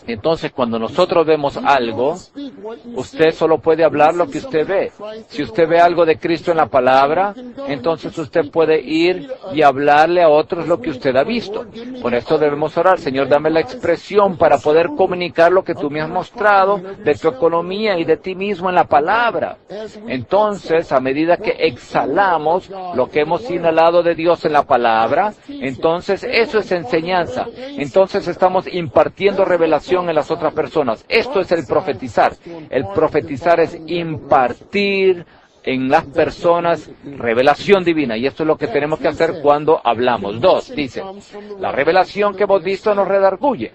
Entonces, cuando nosotros vemos algo, usted solo puede hablar lo que usted ve. Si usted ve algo de Cristo en la palabra, entonces usted puede ir y hablarle a otros lo que usted ha visto. Por esto debemos orar. Señor, dame la expresión para poder comunicar lo que tú me has mostrado de tu economía y de ti mismo en la palabra. Entonces, a medida que exhalamos lo que hemos inhalado de Dios en la palabra, entonces eso es enseñanza. Entonces estamos impartiendo revelación en las otras personas. Esto es el profetizar. El profetizar es impartir en las personas revelación divina, y esto es lo que tenemos que hacer cuando hablamos. 2, dice, la revelación que hemos visto nos redarguye.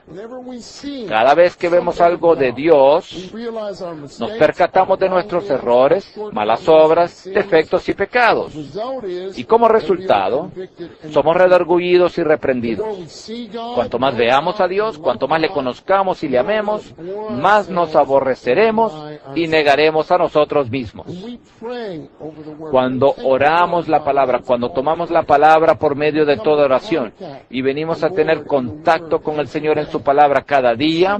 Cada vez que vemos algo de Dios, nos percatamos de nuestros errores, malas obras, defectos y pecados. Y como resultado, somos redargullidos y reprendidos. Cuanto más veamos a Dios, cuanto más le conozcamos y le amemos, más nos aborreceremos y negaremos a nosotros mismos. Cuando oramos la palabra, cuando tomamos la palabra por medio de toda oración y venimos a tener contacto con el Señor en su palabra cada día,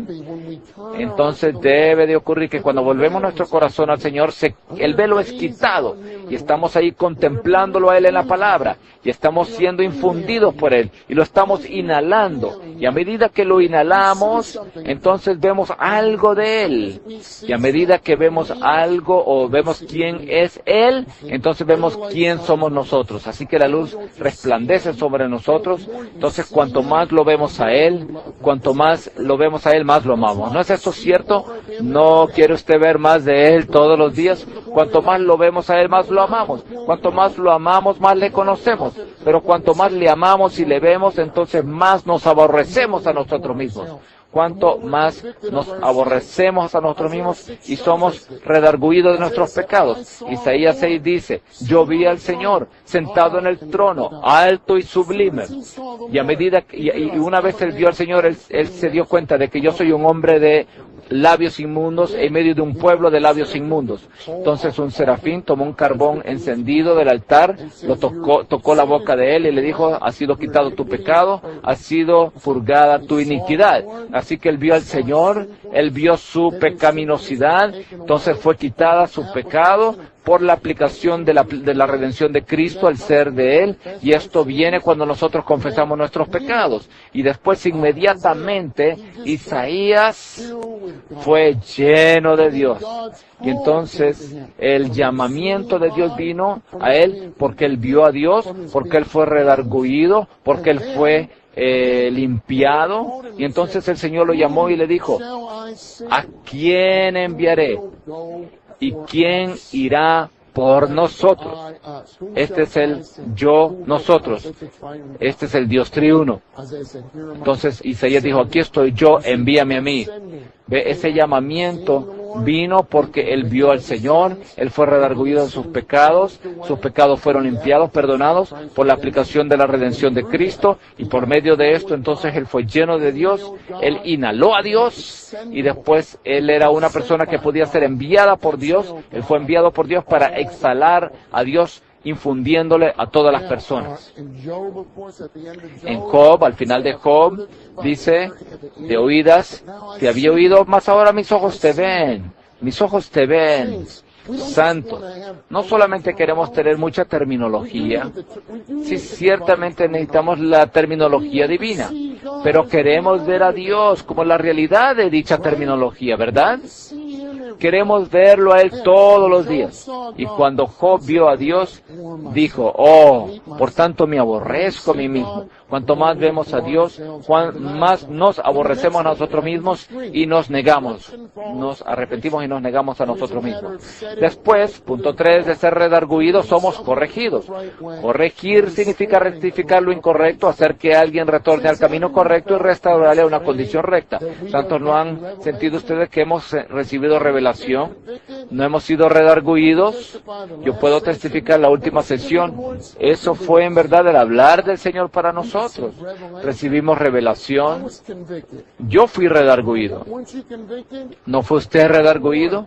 entonces debe de ocurrir que cuando volvemos nuestro corazón al Señor, el velo es quitado y estamos ahí contemplándolo a Él en la palabra y estamos siendo infundidos por Él y lo estamos inhalando, y a medida que lo inhalamos, entonces vemos algo de Él, y a medida que vemos algo o vemos quién es es Él, entonces vemos quién somos nosotros. Así que la luz resplandece sobre nosotros. Entonces, cuanto más lo vemos a Él, cuanto más lo vemos a Él, más lo amamos. ¿No es eso cierto? ¿No quiere usted ver más de Él todos los días? Cuanto más lo vemos a Él, más lo amamos. Cuanto más lo amamos, más le conocemos. Pero cuanto más le amamos y le vemos, entonces más nos aborrecemos a nosotros mismos. Cuanto más nos aborrecemos a nosotros mismos y somos redarguidos de nuestros pecados. Isaías 6 dice, yo vi al Señor sentado en el trono, alto y sublime. Y a medida, y una vez él vio al Señor, él se dio cuenta de que yo soy un hombre de labios inmundos en medio de un pueblo de labios inmundos. Entonces un serafín tomó un carbón encendido del altar, lo tocó la boca de él y le dijo, ha sido quitado tu pecado, ha sido purgada tu iniquidad. Así que él vio al Señor, él vio su pecaminosidad, entonces fue quitada su pecado por la aplicación de la redención de Cristo al ser de Él, y esto viene cuando nosotros confesamos nuestros pecados. Y después inmediatamente Isaías fue lleno de Dios. Y entonces el llamamiento de Dios vino a él porque él vio a Dios, porque él fue redarguido, porque él fue limpiado. Y entonces el Señor lo llamó y le dijo, ¿a quién enviaré? ¿Y quién irá por nosotros? Este es el yo, nosotros. Este es el Dios triuno. Entonces Isaías dijo, aquí estoy yo, envíame a mí. ¿Ve? Ese llamamiento vino porque él vio al Señor, él fue redarguido de sus pecados fueron limpiados, perdonados por la aplicación de la redención de Cristo, y por medio de esto entonces él fue lleno de Dios, él inhaló a Dios, y después él era una persona que podía ser enviada por Dios, él fue enviado por Dios para exhalar a Dios, infundiéndole a todas las personas. En Job, al final de Job, dice, de oídas te había oído, mas ahora mis ojos te ven, Santo. No solamente queremos tener mucha terminología, sí, ciertamente necesitamos la terminología divina, pero queremos ver a Dios como la realidad de dicha terminología, ¿verdad? Queremos verlo a Él todos los días. Y cuando Job vio a Dios, dijo, oh, por tanto me aborrezco a mí mismo. Cuanto más vemos a Dios, más nos aborrecemos a nosotros mismos y nos negamos. Nos arrepentimos y nos negamos a nosotros mismos. Después, punto 3, de ser redarguidos, somos corregidos. Corregir significa rectificar lo incorrecto, hacer que alguien retorne al camino correcto y restaurarle a una condición recta. ¿Tanto no han sentido ustedes que hemos recibido revelación? ¿No hemos sido redarguidos? Yo puedo testificar la última sesión. Eso fue en verdad el hablar del Señor para nosotros. Recibimos revelación. Yo fui redarguido. ¿No fue usted redarguido?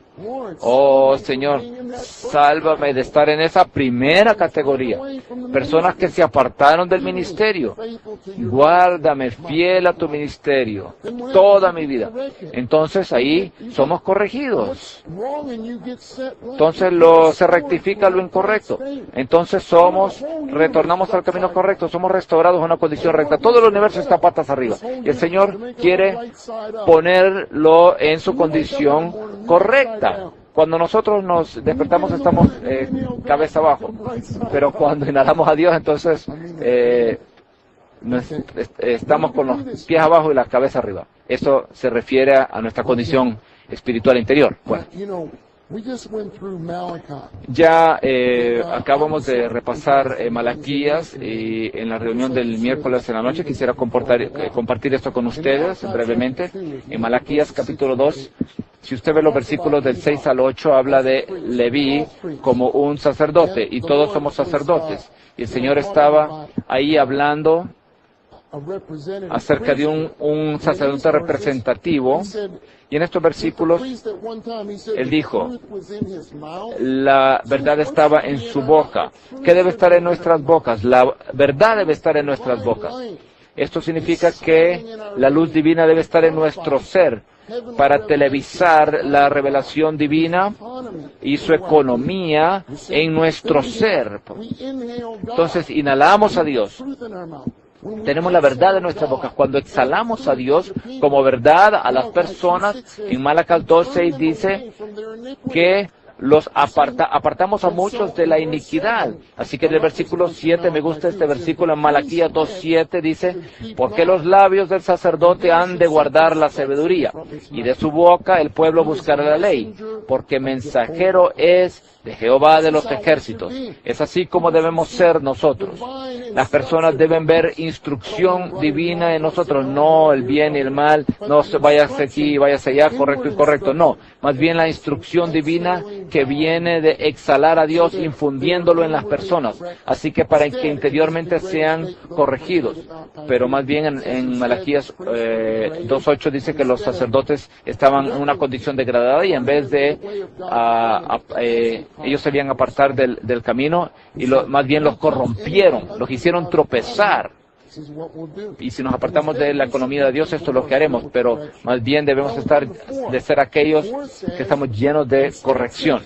Oh, Señor, sálvame de estar en esa primera categoría. Personas que se apartaron del ministerio. Guárdame fiel a tu ministerio toda mi vida. Entonces ahí somos corregidos. Entonces se rectifica lo incorrecto. Entonces retornamos al camino correcto. Somos restaurados a una condición recta. Todo el universo está patas arriba. Y el Señor quiere ponerlo en su condición correcta. Cuando nosotros nos despertamos estamos cabeza abajo. Pero cuando inhalamos a Dios, entonces estamos con los pies abajo y la cabeza arriba. Eso se refiere a nuestra condición espiritual interior. Bueno, ya acabamos de repasar Malaquías, y en la reunión del miércoles en la noche quisiera compartir esto con ustedes brevemente. En Malaquías capítulo 2, si usted ve los versículos del 6 al 8, habla de Leví como un sacerdote, y todos somos sacerdotes. Y el Señor estaba ahí hablando acerca de un sacerdote representativo, y en estos versículos Él dijo, la verdad estaba en su boca. ¿Qué debe estar en nuestras bocas? La verdad debe estar en nuestras bocas. Esto significa que la luz divina debe estar en nuestro ser para televisar la revelación divina y su economía en nuestro ser. Entonces inhalamos a Dios. Tenemos la verdad en nuestras bocas. Cuando exhalamos a Dios como verdad a las personas, en Malaquías 2:6 dice que apartamos a muchos de la iniquidad. Así que en el versículo 7, me gusta este versículo en Malaquías 2:7, dice, porque los labios del sacerdote han de guardar la sabiduría, y de su boca el pueblo buscará la ley, porque mensajero es de Jehová de los ejércitos. Es así como debemos ser nosotros. Las personas deben ver instrucción divina en nosotros, no el bien y el mal, no vayas aquí, vayas allá, correcto y correcto, no. Más bien la instrucción divina que viene de exhalar a Dios, infundiéndolo en las personas. Así que para que interiormente sean corregidos. Pero más bien en Malaquías 2:8 dice que los sacerdotes estaban en una condición degradada y en vez de ellos se habían apartar del camino y más bien los corrompieron, los hicieron tropezar. Y si nos apartamos de la economía de Dios, esto es lo que haremos, pero más bien debemos de ser aquellos que estamos llenos de corrección.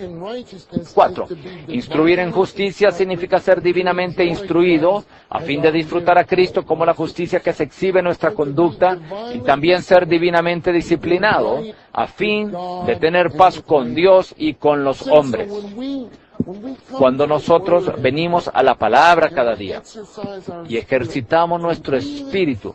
4. Instruir en justicia significa ser divinamente instruido a fin de disfrutar a Cristo como la justicia que se exhibe en nuestra conducta, y también ser divinamente disciplinado a fin de tener paz con Dios y con los hombres. Cuando nosotros venimos a la palabra cada día y ejercitamos nuestro espíritu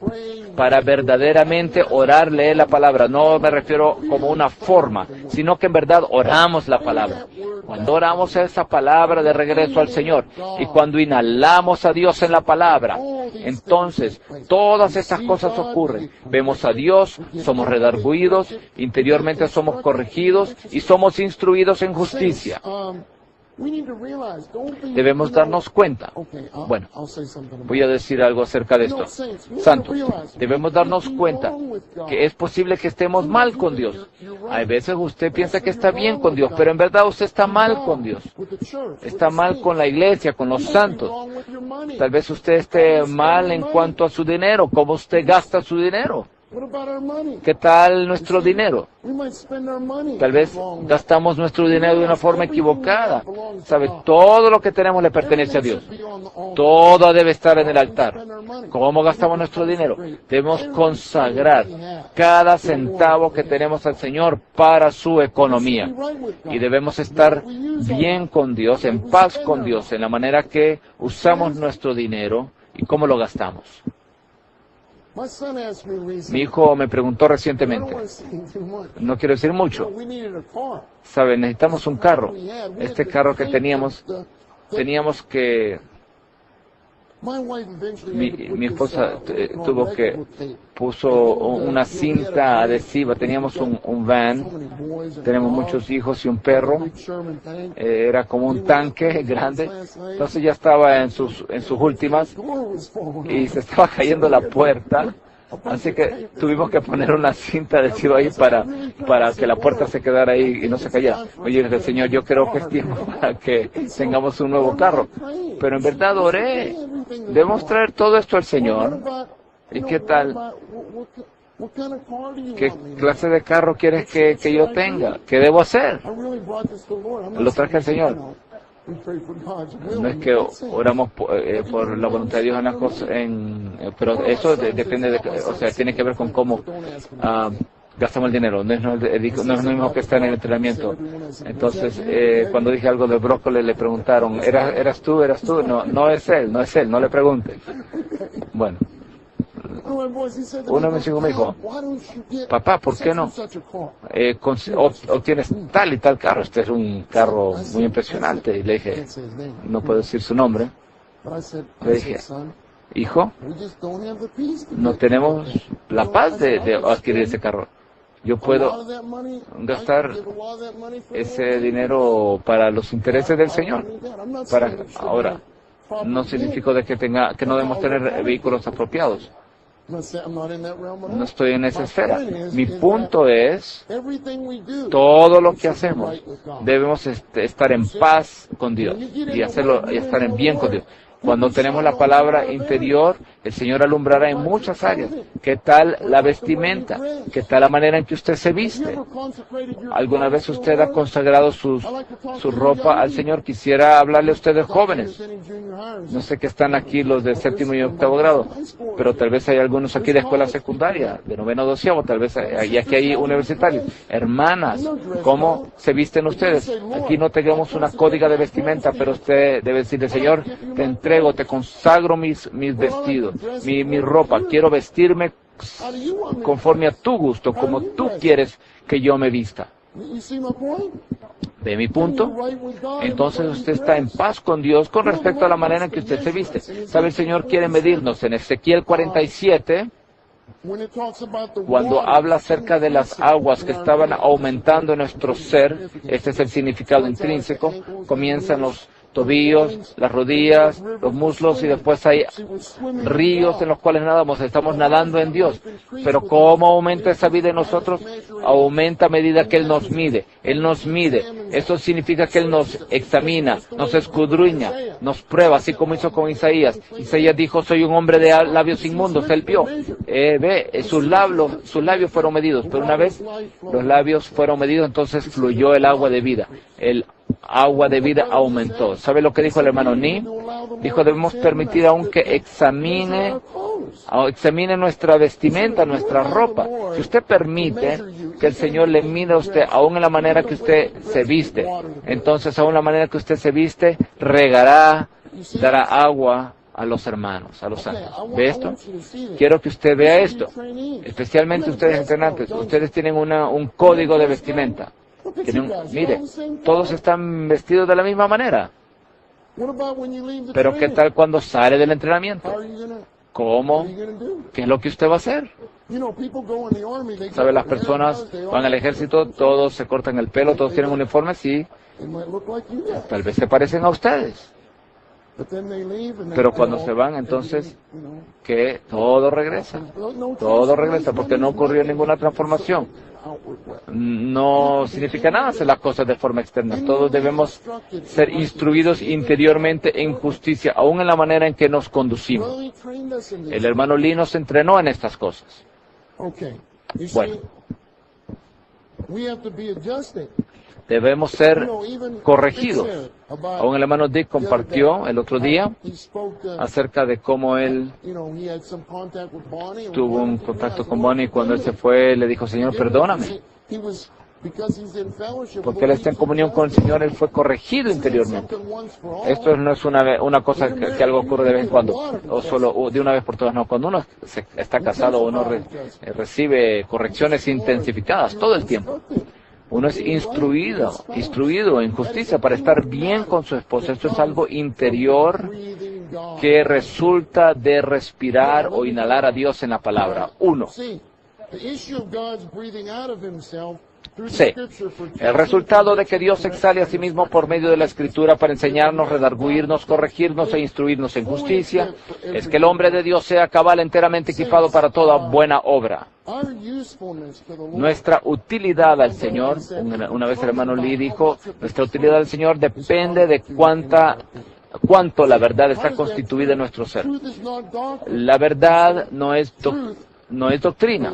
para verdaderamente orar, leer la palabra, no me refiero como una forma, sino que en verdad oramos la palabra. Cuando oramos esa palabra de regreso al Señor y cuando inhalamos a Dios en la palabra, entonces todas esas cosas ocurren. Vemos a Dios, somos redarguidos, interiormente somos corregidos y somos instruidos en justicia. Debemos darnos cuenta. Bueno, voy a decir algo acerca de esto. Santos, debemos darnos cuenta que es posible que estemos mal con Dios. Hay veces usted piensa que está bien con Dios, pero en verdad usted está mal con Dios. Está mal con la iglesia, con los santos. Tal vez usted esté mal en cuanto a su dinero, cómo usted gasta su dinero. ¿Qué tal nuestro dinero? Tal vez gastamos nuestro dinero de una forma equivocada. ¿Sabe? Todo lo que tenemos le pertenece a Dios. Todo debe estar en el altar. ¿Cómo gastamos nuestro dinero? Debemos consagrar cada centavo que tenemos al Señor para su economía. Y debemos estar bien con Dios, en paz con Dios, en la manera que usamos nuestro dinero y cómo lo gastamos. Mi hijo me preguntó recientemente, no quiero decir mucho, ¿sabe? Necesitamos un carro. Este carro que teníamos que... Mi esposa puso una cinta adhesiva. Teníamos un van, tenemos muchos hijos y un perro. Era como un tanque grande. Entonces ya estaba en sus últimas y se estaba cayendo la puerta. Así que tuvimos que poner una cinta adhesiva ahí para que la puerta se quedara ahí y no se cayera. Oye, dije, Señor, yo creo que es tiempo para que tengamos un nuevo carro. Pero en verdad oré. Debemos traer todo esto al Señor. ¿Y qué tal? ¿Qué clase de carro quieres que yo tenga? ¿Qué debo hacer? Lo traje al Señor. No es que oramos por la voluntad de Dios en las cosas, pero eso depende o sea, tiene que ver con cómo gastamos el dinero. No es lo mismo que estar en el entrenamiento. Entonces, cuando dije algo del brócoli, le preguntaron, ¿eras tú? No es él, no le pregunte. Bueno. Uno de mis hijos me dijo, papá, ¿por qué no obtienes tal y tal carro? Este es un carro muy impresionante. Y le dije, no puedo decir su nombre. Le dije, hijo, no tenemos la paz de adquirir ese carro. Yo puedo gastar ese dinero para los intereses del Señor. Ahora, no significa que no debemos tener vehículos apropiados. No estoy en esa esfera. Mi punto es, todo lo que hacemos debemos estar en paz con Dios y estar en bien con Dios. Cuando tenemos la palabra interior, el Señor alumbrará en muchas áreas. ¿Qué tal la vestimenta? ¿Qué tal la manera en que usted se viste? ¿Alguna vez usted ha consagrado su ropa al Señor? Quisiera hablarle a ustedes jóvenes. No sé que están aquí los de 7º y 8º grado, pero tal vez hay algunos aquí de escuela secundaria, de 9º o 12º, tal vez y aquí hay universitarios. Hermanas, ¿cómo se visten ustedes? Aquí no tenemos una código de vestimenta, pero usted debe decirle: Señor, te entrego, te consagro mis vestidos, mi ropa. Quiero vestirme conforme a tu gusto, como tú quieres que yo me vista. ¿Ve mi punto? Entonces usted está en paz con Dios con respecto a la manera en que usted se viste. ¿Sabe? El Señor quiere medirnos en Ezequiel 47. Cuando habla acerca de las aguas que estaban aumentando en nuestro ser, este es el significado intrínseco, comienzan los tobillos, las rodillas, los muslos, y después hay ríos en los cuales nadamos. Estamos nadando en Dios. Pero ¿cómo aumenta esa vida en nosotros? Aumenta a medida que Él nos mide. Él nos mide. Esto significa que Él nos examina, nos escudriña, nos prueba, así como hizo con Isaías. Isaías dijo: soy un hombre de labios inmundos. Él vio. Sus labios fueron medidos, pero una vez los labios fueron medidos, entonces fluyó el agua de vida. El agua de vida aumentó. ¿Sabe lo que dijo el hermano Ni? Dijo: debemos permitir aún que examine nuestra vestimenta, nuestra ropa. Si usted permite que el Señor le mida a usted, aún en la manera que usted se viste, entonces aún en la manera que usted se viste, regará, dará agua a los hermanos, a los ángeles. ¿Ve esto? Quiero que usted vea esto. Especialmente ustedes entrenantes. Ustedes tienen un código de vestimenta. Mire, todos están vestidos de la misma manera. Pero ¿qué tal cuando sale del entrenamiento? ¿Cómo? ¿Qué es lo que usted va a hacer? ¿Sabe? Las personas van al ejército, todos se cortan el pelo, todos tienen uniformes, sí. Tal vez se parecen a ustedes. Pero cuando se van, entonces, que todo regresa, porque no ocurrió ninguna transformación. No significa nada hacer las cosas de forma externa. Todos debemos ser instruidos interiormente en justicia, aún en la manera en que nos conducimos. El hermano Lee nos entrenó en estas cosas. Bueno, debemos ser corregidos. Aún el hermano Dick compartió el otro día acerca de cómo él tuvo un contacto con Bonnie. Cuando él se fue, le dijo: Señor, perdóname. Porque él está en comunión con el Señor, él fue corregido interiormente. Esto no es una cosa que algo ocurre de vez en cuando, o solo de una vez por todas. No, cuando uno está casado, uno recibe correcciones intensificadas todo el tiempo. Uno es instruido en justicia para estar bien con su esposa. Esto es algo interior que resulta de respirar o inhalar a Dios en la palabra. C. El resultado de que Dios exhale a sí mismo por medio de la Escritura para enseñarnos, redarguirnos, corregirnos e instruirnos en justicia es que el hombre de Dios sea cabal, enteramente equipado para toda buena obra. Nuestra utilidad al Señor, una vez el hermano Lee dijo, nuestra utilidad al Señor depende de cuánto la verdad está constituida en nuestro ser. La verdad no es doctrina.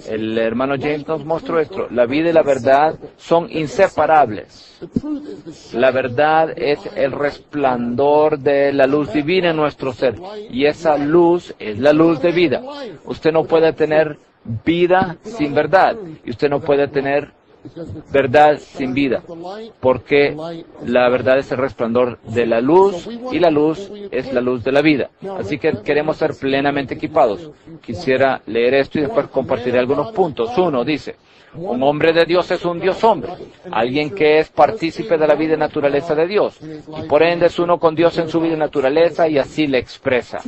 El hermano James nos mostró esto. La vida y la verdad son inseparables. La verdad es el resplandor de la luz divina en nuestro ser. Y esa luz es la luz de vida. Usted no puede tener vida sin verdad. Y usted no puede tener verdad sin vida, porque la verdad es el resplandor de la luz y la luz es la luz de la vida. Así que queremos ser plenamente equipados. Quisiera leer esto y después compartiré algunos puntos. 1 dice: un hombre de Dios es un Dios hombre, alguien que es partícipe de la vida y naturaleza de Dios, y por ende es uno con Dios en su vida y naturaleza, y así le expresa.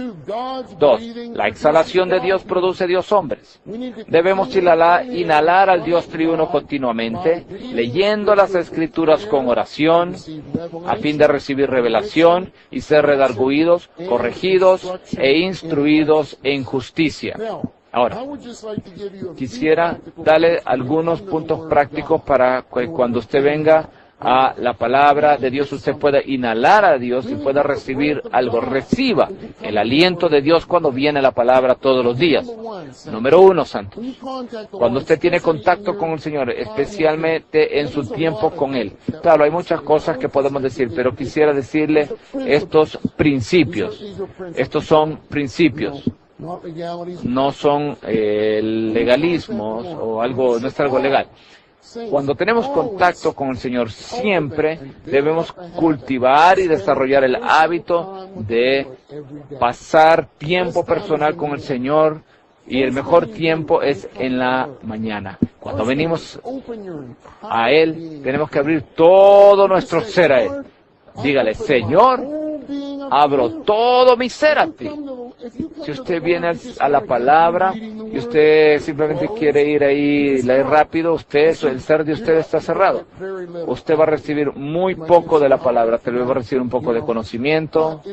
2. La exhalación de Dios produce Dios hombres. Debemos inhalar al Dios triuno continuamente, leyendo las Escrituras con oración, a fin de recibir revelación y ser redarguidos, corregidos e instruidos en justicia. Ahora, quisiera darle algunos puntos prácticos para que cuando usted venga a la palabra de Dios, usted pueda inhalar a Dios y pueda recibir algo. Reciba el aliento de Dios cuando viene la palabra todos los días. Número 1, santos. Cuando usted tiene contacto con el Señor, especialmente en su tiempo con Él. Claro, hay muchas cosas que podemos decir, pero quisiera decirle estos principios. Estos son principios. No son legalismos o algo, no es algo legal. Cuando tenemos contacto con el Señor, siempre debemos cultivar y desarrollar el hábito de pasar tiempo personal con el Señor, y el mejor tiempo es en la mañana. Cuando venimos a Él, tenemos que abrir todo nuestro ser a Él. Dígale: Señor, abro todo mi ser a ti. Si usted viene a la palabra y usted simplemente quiere ir ahí rápido, el ser de usted está cerrado. Usted va a recibir muy poco de la palabra, tal vez va a recibir un poco de conocimiento,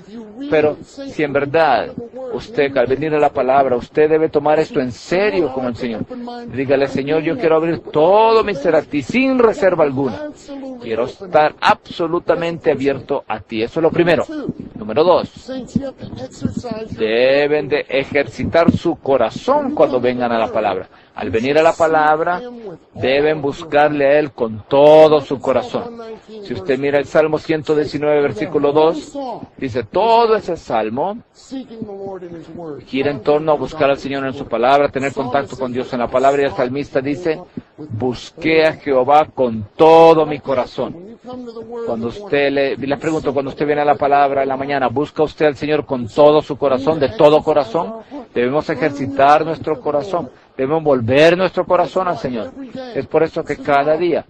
pero si en verdad usted, al venir a la palabra, usted debe tomar esto en serio con el Señor. Dígale: Señor, yo quiero abrir todo mi ser a ti, sin reserva alguna. Quiero estar absolutamente abierto a ti. Eso es lo primero. Número 2, deben de ejercitar su corazón cuando vengan a la palabra. Al venir a la palabra, deben buscarle a Él con todo su corazón. Si usted mira el Salmo 119, versículo 2, dice, todo ese salmo gira en torno a buscar al Señor en su palabra, tener contacto con Dios en la palabra, y el salmista dice, busqué a Jehová con todo mi corazón. Cuando usted le pregunto, cuando usted viene a la palabra en la mañana, ¿busca usted al Señor con todo su corazón, de todo corazón? Debemos ejercitar nuestro corazón, debemos volver nuestro corazón al Señor. Es por eso que cada día,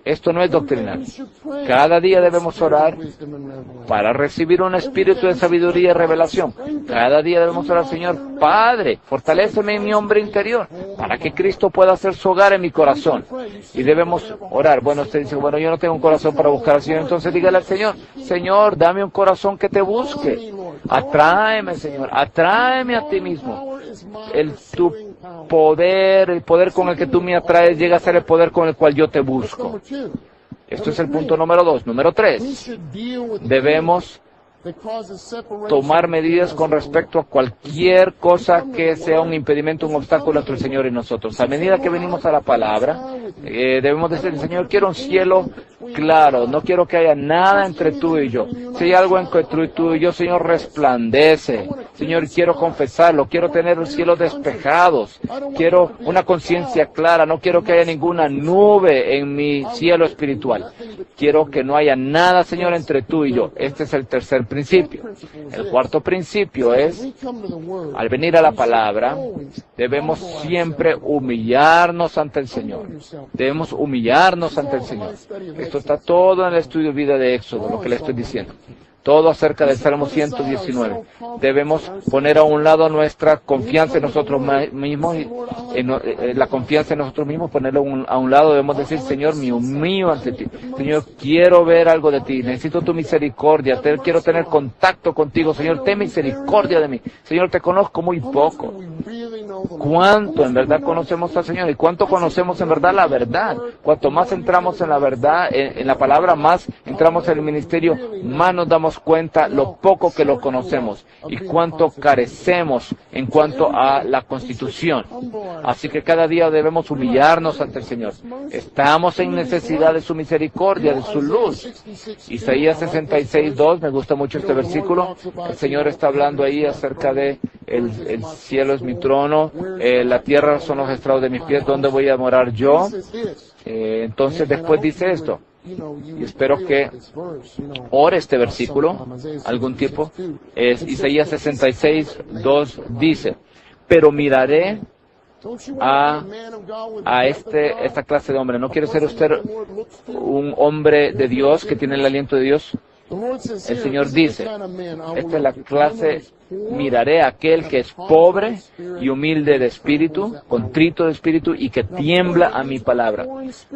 esto no es doctrinal, cada día debemos orar para recibir un espíritu de sabiduría y revelación. Cada día debemos orar: Señor, Padre, fortaléceme en mi hombre interior, para que Cristo pueda hacer su hogar en mi corazón. Y debemos orar. Bueno, usted dice, bueno, yo no tengo un corazón para buscar al Señor. Entonces dígale al Señor: Señor, dame un corazón que te busque. Atráeme, Señor, atráeme a ti mismo. El poder con el que tú me atraes llega a ser el poder con el cual yo te busco. Esto es el punto número 2. Número 3, debemos tomar medidas con respecto a cualquier cosa que sea un impedimento, un obstáculo entre el Señor y nosotros. A medida que venimos a la palabra, debemos decir: Señor, quiero un cielo claro, no quiero que haya nada entre tú y yo. Si hay algo entre tú y yo, Señor, resplandece. Señor, quiero confesarlo, quiero tener los cielos despejados, quiero una conciencia clara, no quiero que haya ninguna nube en mi cielo espiritual. Quiero que no haya nada, Señor, entre tú y yo. Este es el tercer principio. El cuarto principio es, al venir a la palabra, debemos siempre humillarnos ante el Señor. Debemos humillarnos ante el Señor. Esto está todo en el estudio vida de Éxodo, lo que le estoy diciendo. Todo acerca del Salmo 119. Debemos poner a un lado nuestra confianza en nosotros mismos, la confianza en nosotros mismos, ponerlo a un lado. Debemos decir: Señor, me humillo ante ti. Señor, quiero ver algo de ti. Necesito tu misericordia. Quiero tener contacto contigo. Señor, ten misericordia de mí. Señor, te conozco muy poco. ¿Cuánto en verdad conocemos al Señor? ¿Y cuánto conocemos en verdad la verdad? Cuanto más entramos en la verdad, en la palabra, más entramos en el ministerio, más nos damos cuenta lo poco que lo conocemos y cuánto carecemos en cuanto a la Constitución. Así que cada día debemos humillarnos ante el Señor. Estamos en necesidad de su misericordia, de su luz. Isaías 66:2, me gusta mucho este versículo. El Señor está hablando ahí acerca de el cielo es mi trono, la tierra son los estrados de mis pies, ¿dónde voy a morar yo? Entonces después dice esto, y espero que ore este versículo algún tiempo. Es Isaías 66:2, dice: pero miraré a esta clase de hombre. ¿No quiere ser usted un hombre de Dios que tiene el aliento de Dios? El Señor dice, esta es la clase miraré a aquel que es pobre y humilde de espíritu, contrito de espíritu y que tiembla a mi palabra.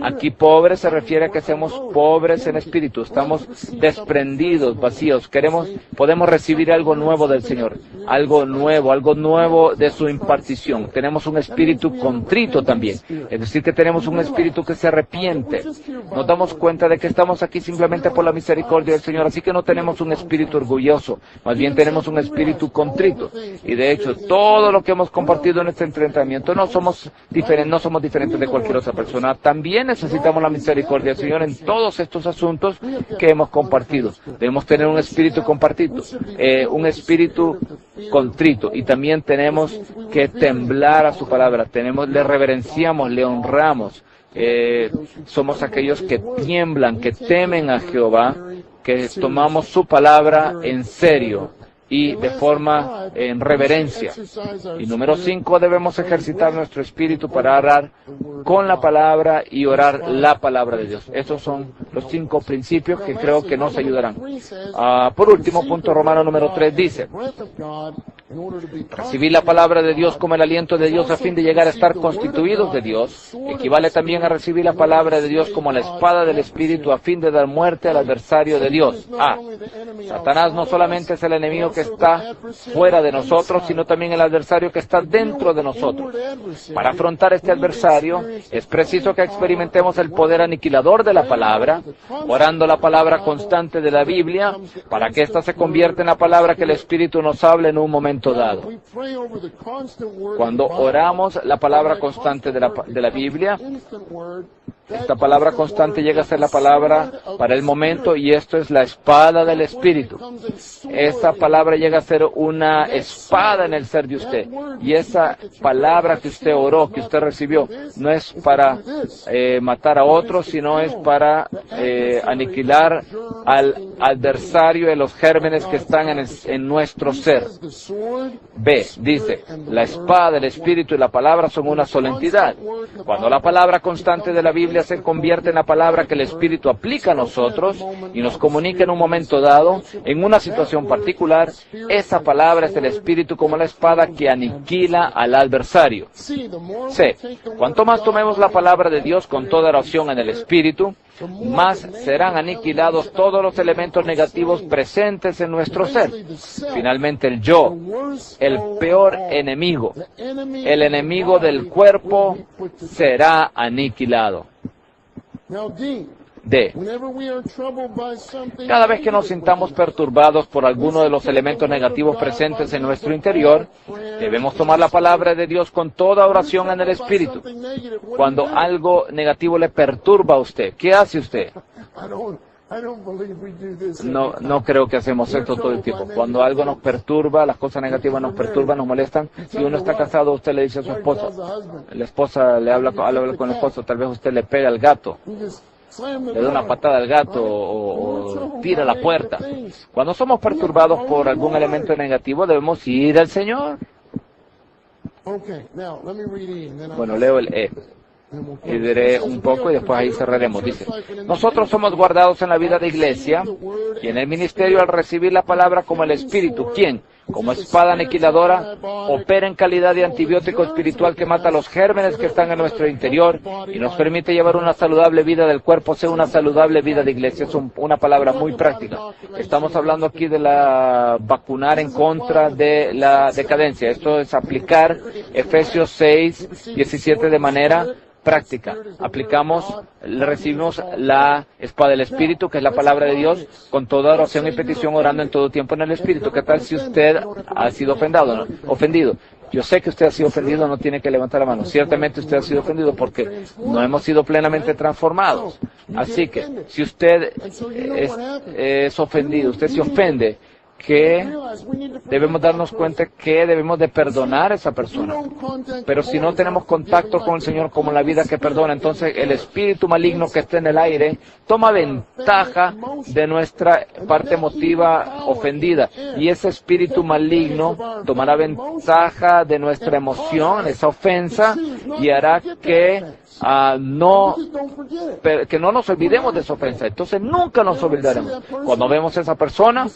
Aquí pobre se refiere a que seamos pobres en espíritu, estamos desprendidos, vacíos, podemos recibir algo nuevo del Señor, algo nuevo de su impartición. Tenemos un espíritu contrito también, es decir, que tenemos un espíritu que se arrepiente. Nos damos cuenta de que estamos aquí simplemente por la misericordia del Señor, así que no tenemos un espíritu orgulloso, más bien tenemos un espíritu contrito. Y de hecho, todo lo que hemos compartido en este entrenamiento no somos diferentes de cualquier otra persona. También necesitamos la misericordia del Señor en todos estos asuntos que hemos compartido. Debemos tener un espíritu compartido, un espíritu contrito, y también tenemos que temblar a su palabra. Le reverenciamos, le honramos. Somos aquellos que tiemblan, que temen a Jehová, que tomamos su palabra en serio y de forma en reverencia. Y número 5, debemos ejercitar nuestro espíritu para orar con la palabra y orar la palabra de Dios. Estos son los 5 principios que creo que nos ayudarán. Por último, punto romano número 3 dice: recibir la palabra de Dios como el aliento de Dios a fin de llegar a estar constituidos de Dios. Equivale también a recibir la palabra de Dios como la espada del Espíritu a fin de dar muerte al adversario de Dios. Satanás no solamente es el enemigo que está fuera de nosotros, sino también el adversario que está dentro de nosotros. Para afrontar este adversario, es preciso que experimentemos el poder aniquilador de la palabra, orando la palabra constante de la Biblia, para que ésta se convierta en la palabra que el Espíritu nos hable en un momento dado. Cuando oramos la palabra constante de la Biblia, esta palabra constante llega a ser la palabra para el momento, y esto es la espada del Espíritu. Esta palabra llega a ser una espada en el ser de usted. Y esa palabra que usted oró, que usted recibió, no es para matar a otros, sino es para aniquilar al adversario de los gérmenes que están en nuestro ser. B, dice, la espada del Espíritu y la palabra son una sola entidad. Cuando la palabra constante de la Biblia se convierte en la palabra que el Espíritu aplica a nosotros y nos comunica en un momento dado, en una situación particular, esa palabra es el Espíritu como la espada que aniquila al adversario. C, cuanto más tomemos la palabra de Dios con toda oración en el Espíritu, más serán aniquilados todos los elementos negativos presentes en nuestro ser. Finalmente, el yo, el peor enemigo, el enemigo del cuerpo, será aniquilado. D. Cada vez que nos sintamos perturbados por alguno de los elementos negativos presentes en nuestro interior, debemos tomar la palabra de Dios con toda oración en el Espíritu. Cuando algo negativo le perturba a usted, ¿qué hace usted? No creo que hacemos esto todo el tiempo. Cuando algo nos perturba, las cosas negativas nos perturban, nos molestan. Si uno está casado, usted le dice a su esposa, la esposa le habla con el esposo, tal vez usted le pega al gato, le da una patada al gato o tira la puerta. Cuando somos perturbados por algún elemento negativo, debemos ir al Señor. Bueno, leo el E. Y diré un poco y después ahí cerraremos. Dice: nosotros somos guardados en la vida de iglesia y en el ministerio al recibir la palabra como el Espíritu, quien, como espada aniquiladora, opera en calidad de antibiótico espiritual que mata los gérmenes que están en nuestro interior y nos permite llevar una saludable vida del cuerpo, sea una saludable vida de iglesia. Es una palabra muy práctica. Estamos hablando aquí de vacunar en contra de la decadencia. Esto es aplicar Efesios 6:17 de manera práctica. Recibimos la espada del Espíritu, que es la palabra de Dios, con toda oración y petición, orando en todo tiempo en el Espíritu. ¿Qué tal si usted ha sido ofendido? Yo sé que usted ha sido ofendido, no tiene que levantar la mano. Ciertamente usted ha sido ofendido porque no hemos sido plenamente transformados. Así que, si usted es ofendido, usted se ofende, que debemos darnos cuenta que debemos de perdonar a esa persona. Pero si no tenemos contacto con el Señor como la vida que perdona, entonces el espíritu maligno que está en el aire toma ventaja de nuestra parte emotiva ofendida, y ese espíritu maligno tomará ventaja de nuestra emoción, esa ofensa, y hará que que no nos olvidemos de esa ofensa. Entonces nunca nos olvidaremos. Cuando vemos a esa persona,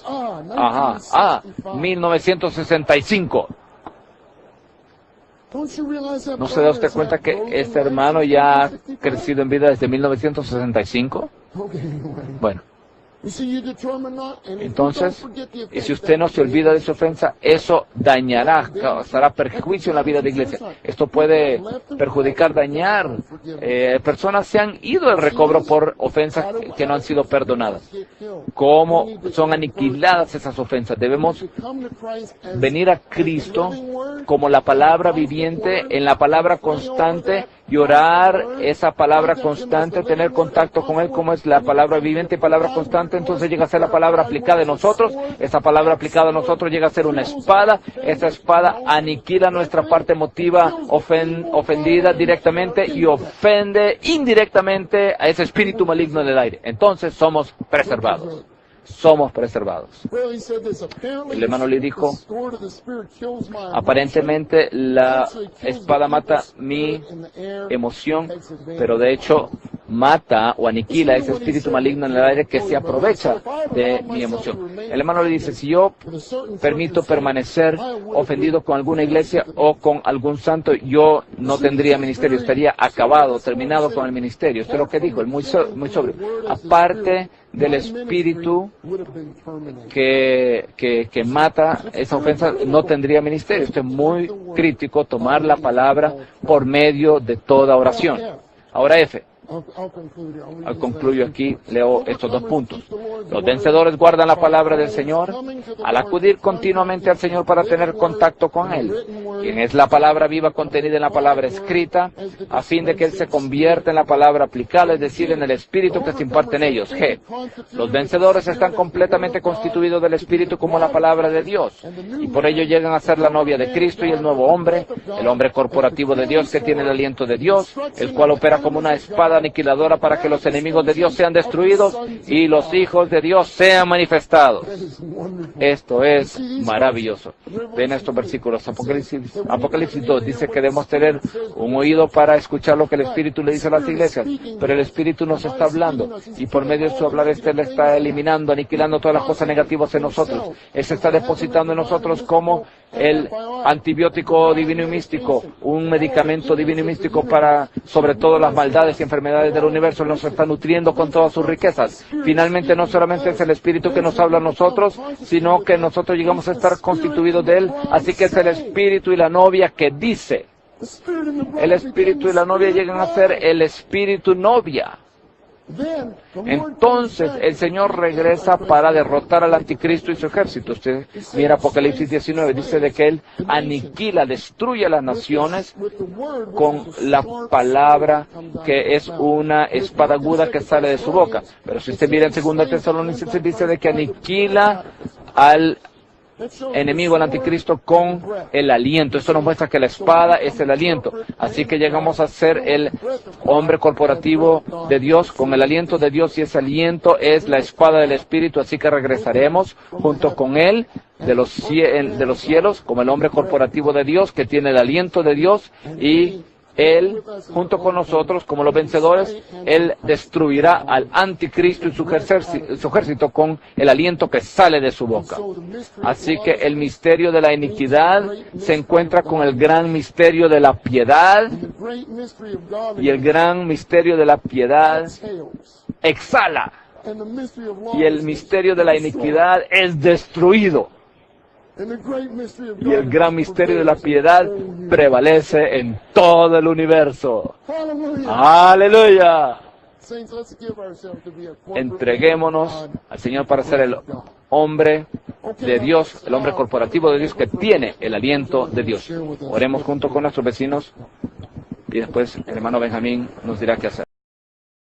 1965. ¿No se da usted cuenta que este hermano ya ha crecido en vida desde 1965? Bueno. Entonces, y si usted no se olvida de su ofensa, eso dañará, causará perjuicio en la vida de la iglesia. Esto puede perjudicar, dañar. Personas se han ido al recobro por ofensas que no han sido perdonadas. ¿Cómo son aniquiladas esas ofensas? Debemos venir a Cristo como la palabra viviente, en la palabra constante, y orar esa palabra constante, tener contacto con Él como es la palabra viviente y palabra constante. Entonces llega a ser la palabra aplicada en nosotros. Esa palabra aplicada a nosotros llega a ser una espada. Esa espada aniquila nuestra parte emotiva ofendida directamente y ofende indirectamente a ese espíritu maligno en el aire. Entonces somos preservados. Somos preservados. El hermano le dijo, aparentemente la espada mata mi emoción, pero de hecho mata o aniquila ese espíritu maligno en el aire que se aprovecha de mi emoción. El hermano le dice, si yo permito permanecer ofendido con alguna iglesia o con algún santo, yo no tendría ministerio, estaría acabado, terminado con el ministerio. Esto es lo que dijo, muy sobrio. Aparte del espíritu que mata esa ofensa, no tendría ministerio. Esto es muy crítico, tomar la palabra por medio de toda oración. Ahora F. Concluyo aquí, leo estos dos puntos. Los vencedores guardan la palabra del Señor al acudir continuamente al Señor para tener contacto con Él, quien es la palabra viva contenida en la palabra escrita, a fin de que Él se convierta en la palabra aplicada, es decir, en el Espíritu que se imparte en ellos. G. Los vencedores están completamente constituidos del Espíritu como la palabra de Dios, y por ello llegan a ser la novia de Cristo y el nuevo hombre, el hombre corporativo de Dios que tiene el aliento de Dios, el cual opera como una espada aniquiladora para que los enemigos de Dios sean destruidos y los hijos de Dios sean manifestados. Esto es maravilloso. Ven estos versículos. Apocalipsis 2 dice que debemos tener un oído para escuchar lo que el Espíritu le dice a las iglesias, pero el Espíritu nos está hablando y por medio de su hablar le está eliminando, aniquilando todas las cosas negativas en nosotros. Él se está depositando en nosotros como el antibiótico divino y místico, un medicamento divino y místico para sobre todo las maldades y enfermedades del universo. Nos está nutriendo con todas sus riquezas. Finalmente no solamente es el Espíritu que nos habla a nosotros, sino que nosotros llegamos a estar constituidos de Él. Así que es el Espíritu y la novia que dice. El Espíritu y la novia llegan a ser el Espíritu novia. Entonces el Señor regresa para derrotar al anticristo y su ejército. Usted mira Apocalipsis 19, dice de que Él aniquila, destruye a las naciones con la palabra que es una espada aguda que sale de su boca. Pero si usted mira en 2 Tesalonicenses, dice de que aniquila al enemigo, al anticristo, con el aliento. Esto nos muestra que la espada es el aliento. Así que llegamos a ser el hombre corporativo de Dios con el aliento de Dios, y ese aliento es la espada del Espíritu. Así que regresaremos junto con Él de los cielos como el hombre corporativo de Dios que tiene el aliento de Dios, y Él, junto con nosotros, como los vencedores, Él destruirá al anticristo y su ejército con el aliento que sale de su boca. Así que el misterio de la iniquidad se encuentra con el gran misterio de la piedad, y el gran misterio de la piedad exhala, y el misterio de la iniquidad es destruido. Y el gran misterio de la piedad prevalece en todo el universo. ¡Aleluya! Entreguémonos al Señor para ser el hombre de Dios, el hombre corporativo de Dios que tiene el aliento de Dios. Oremos junto con nuestros vecinos y después el hermano Benjamín nos dirá qué hacer.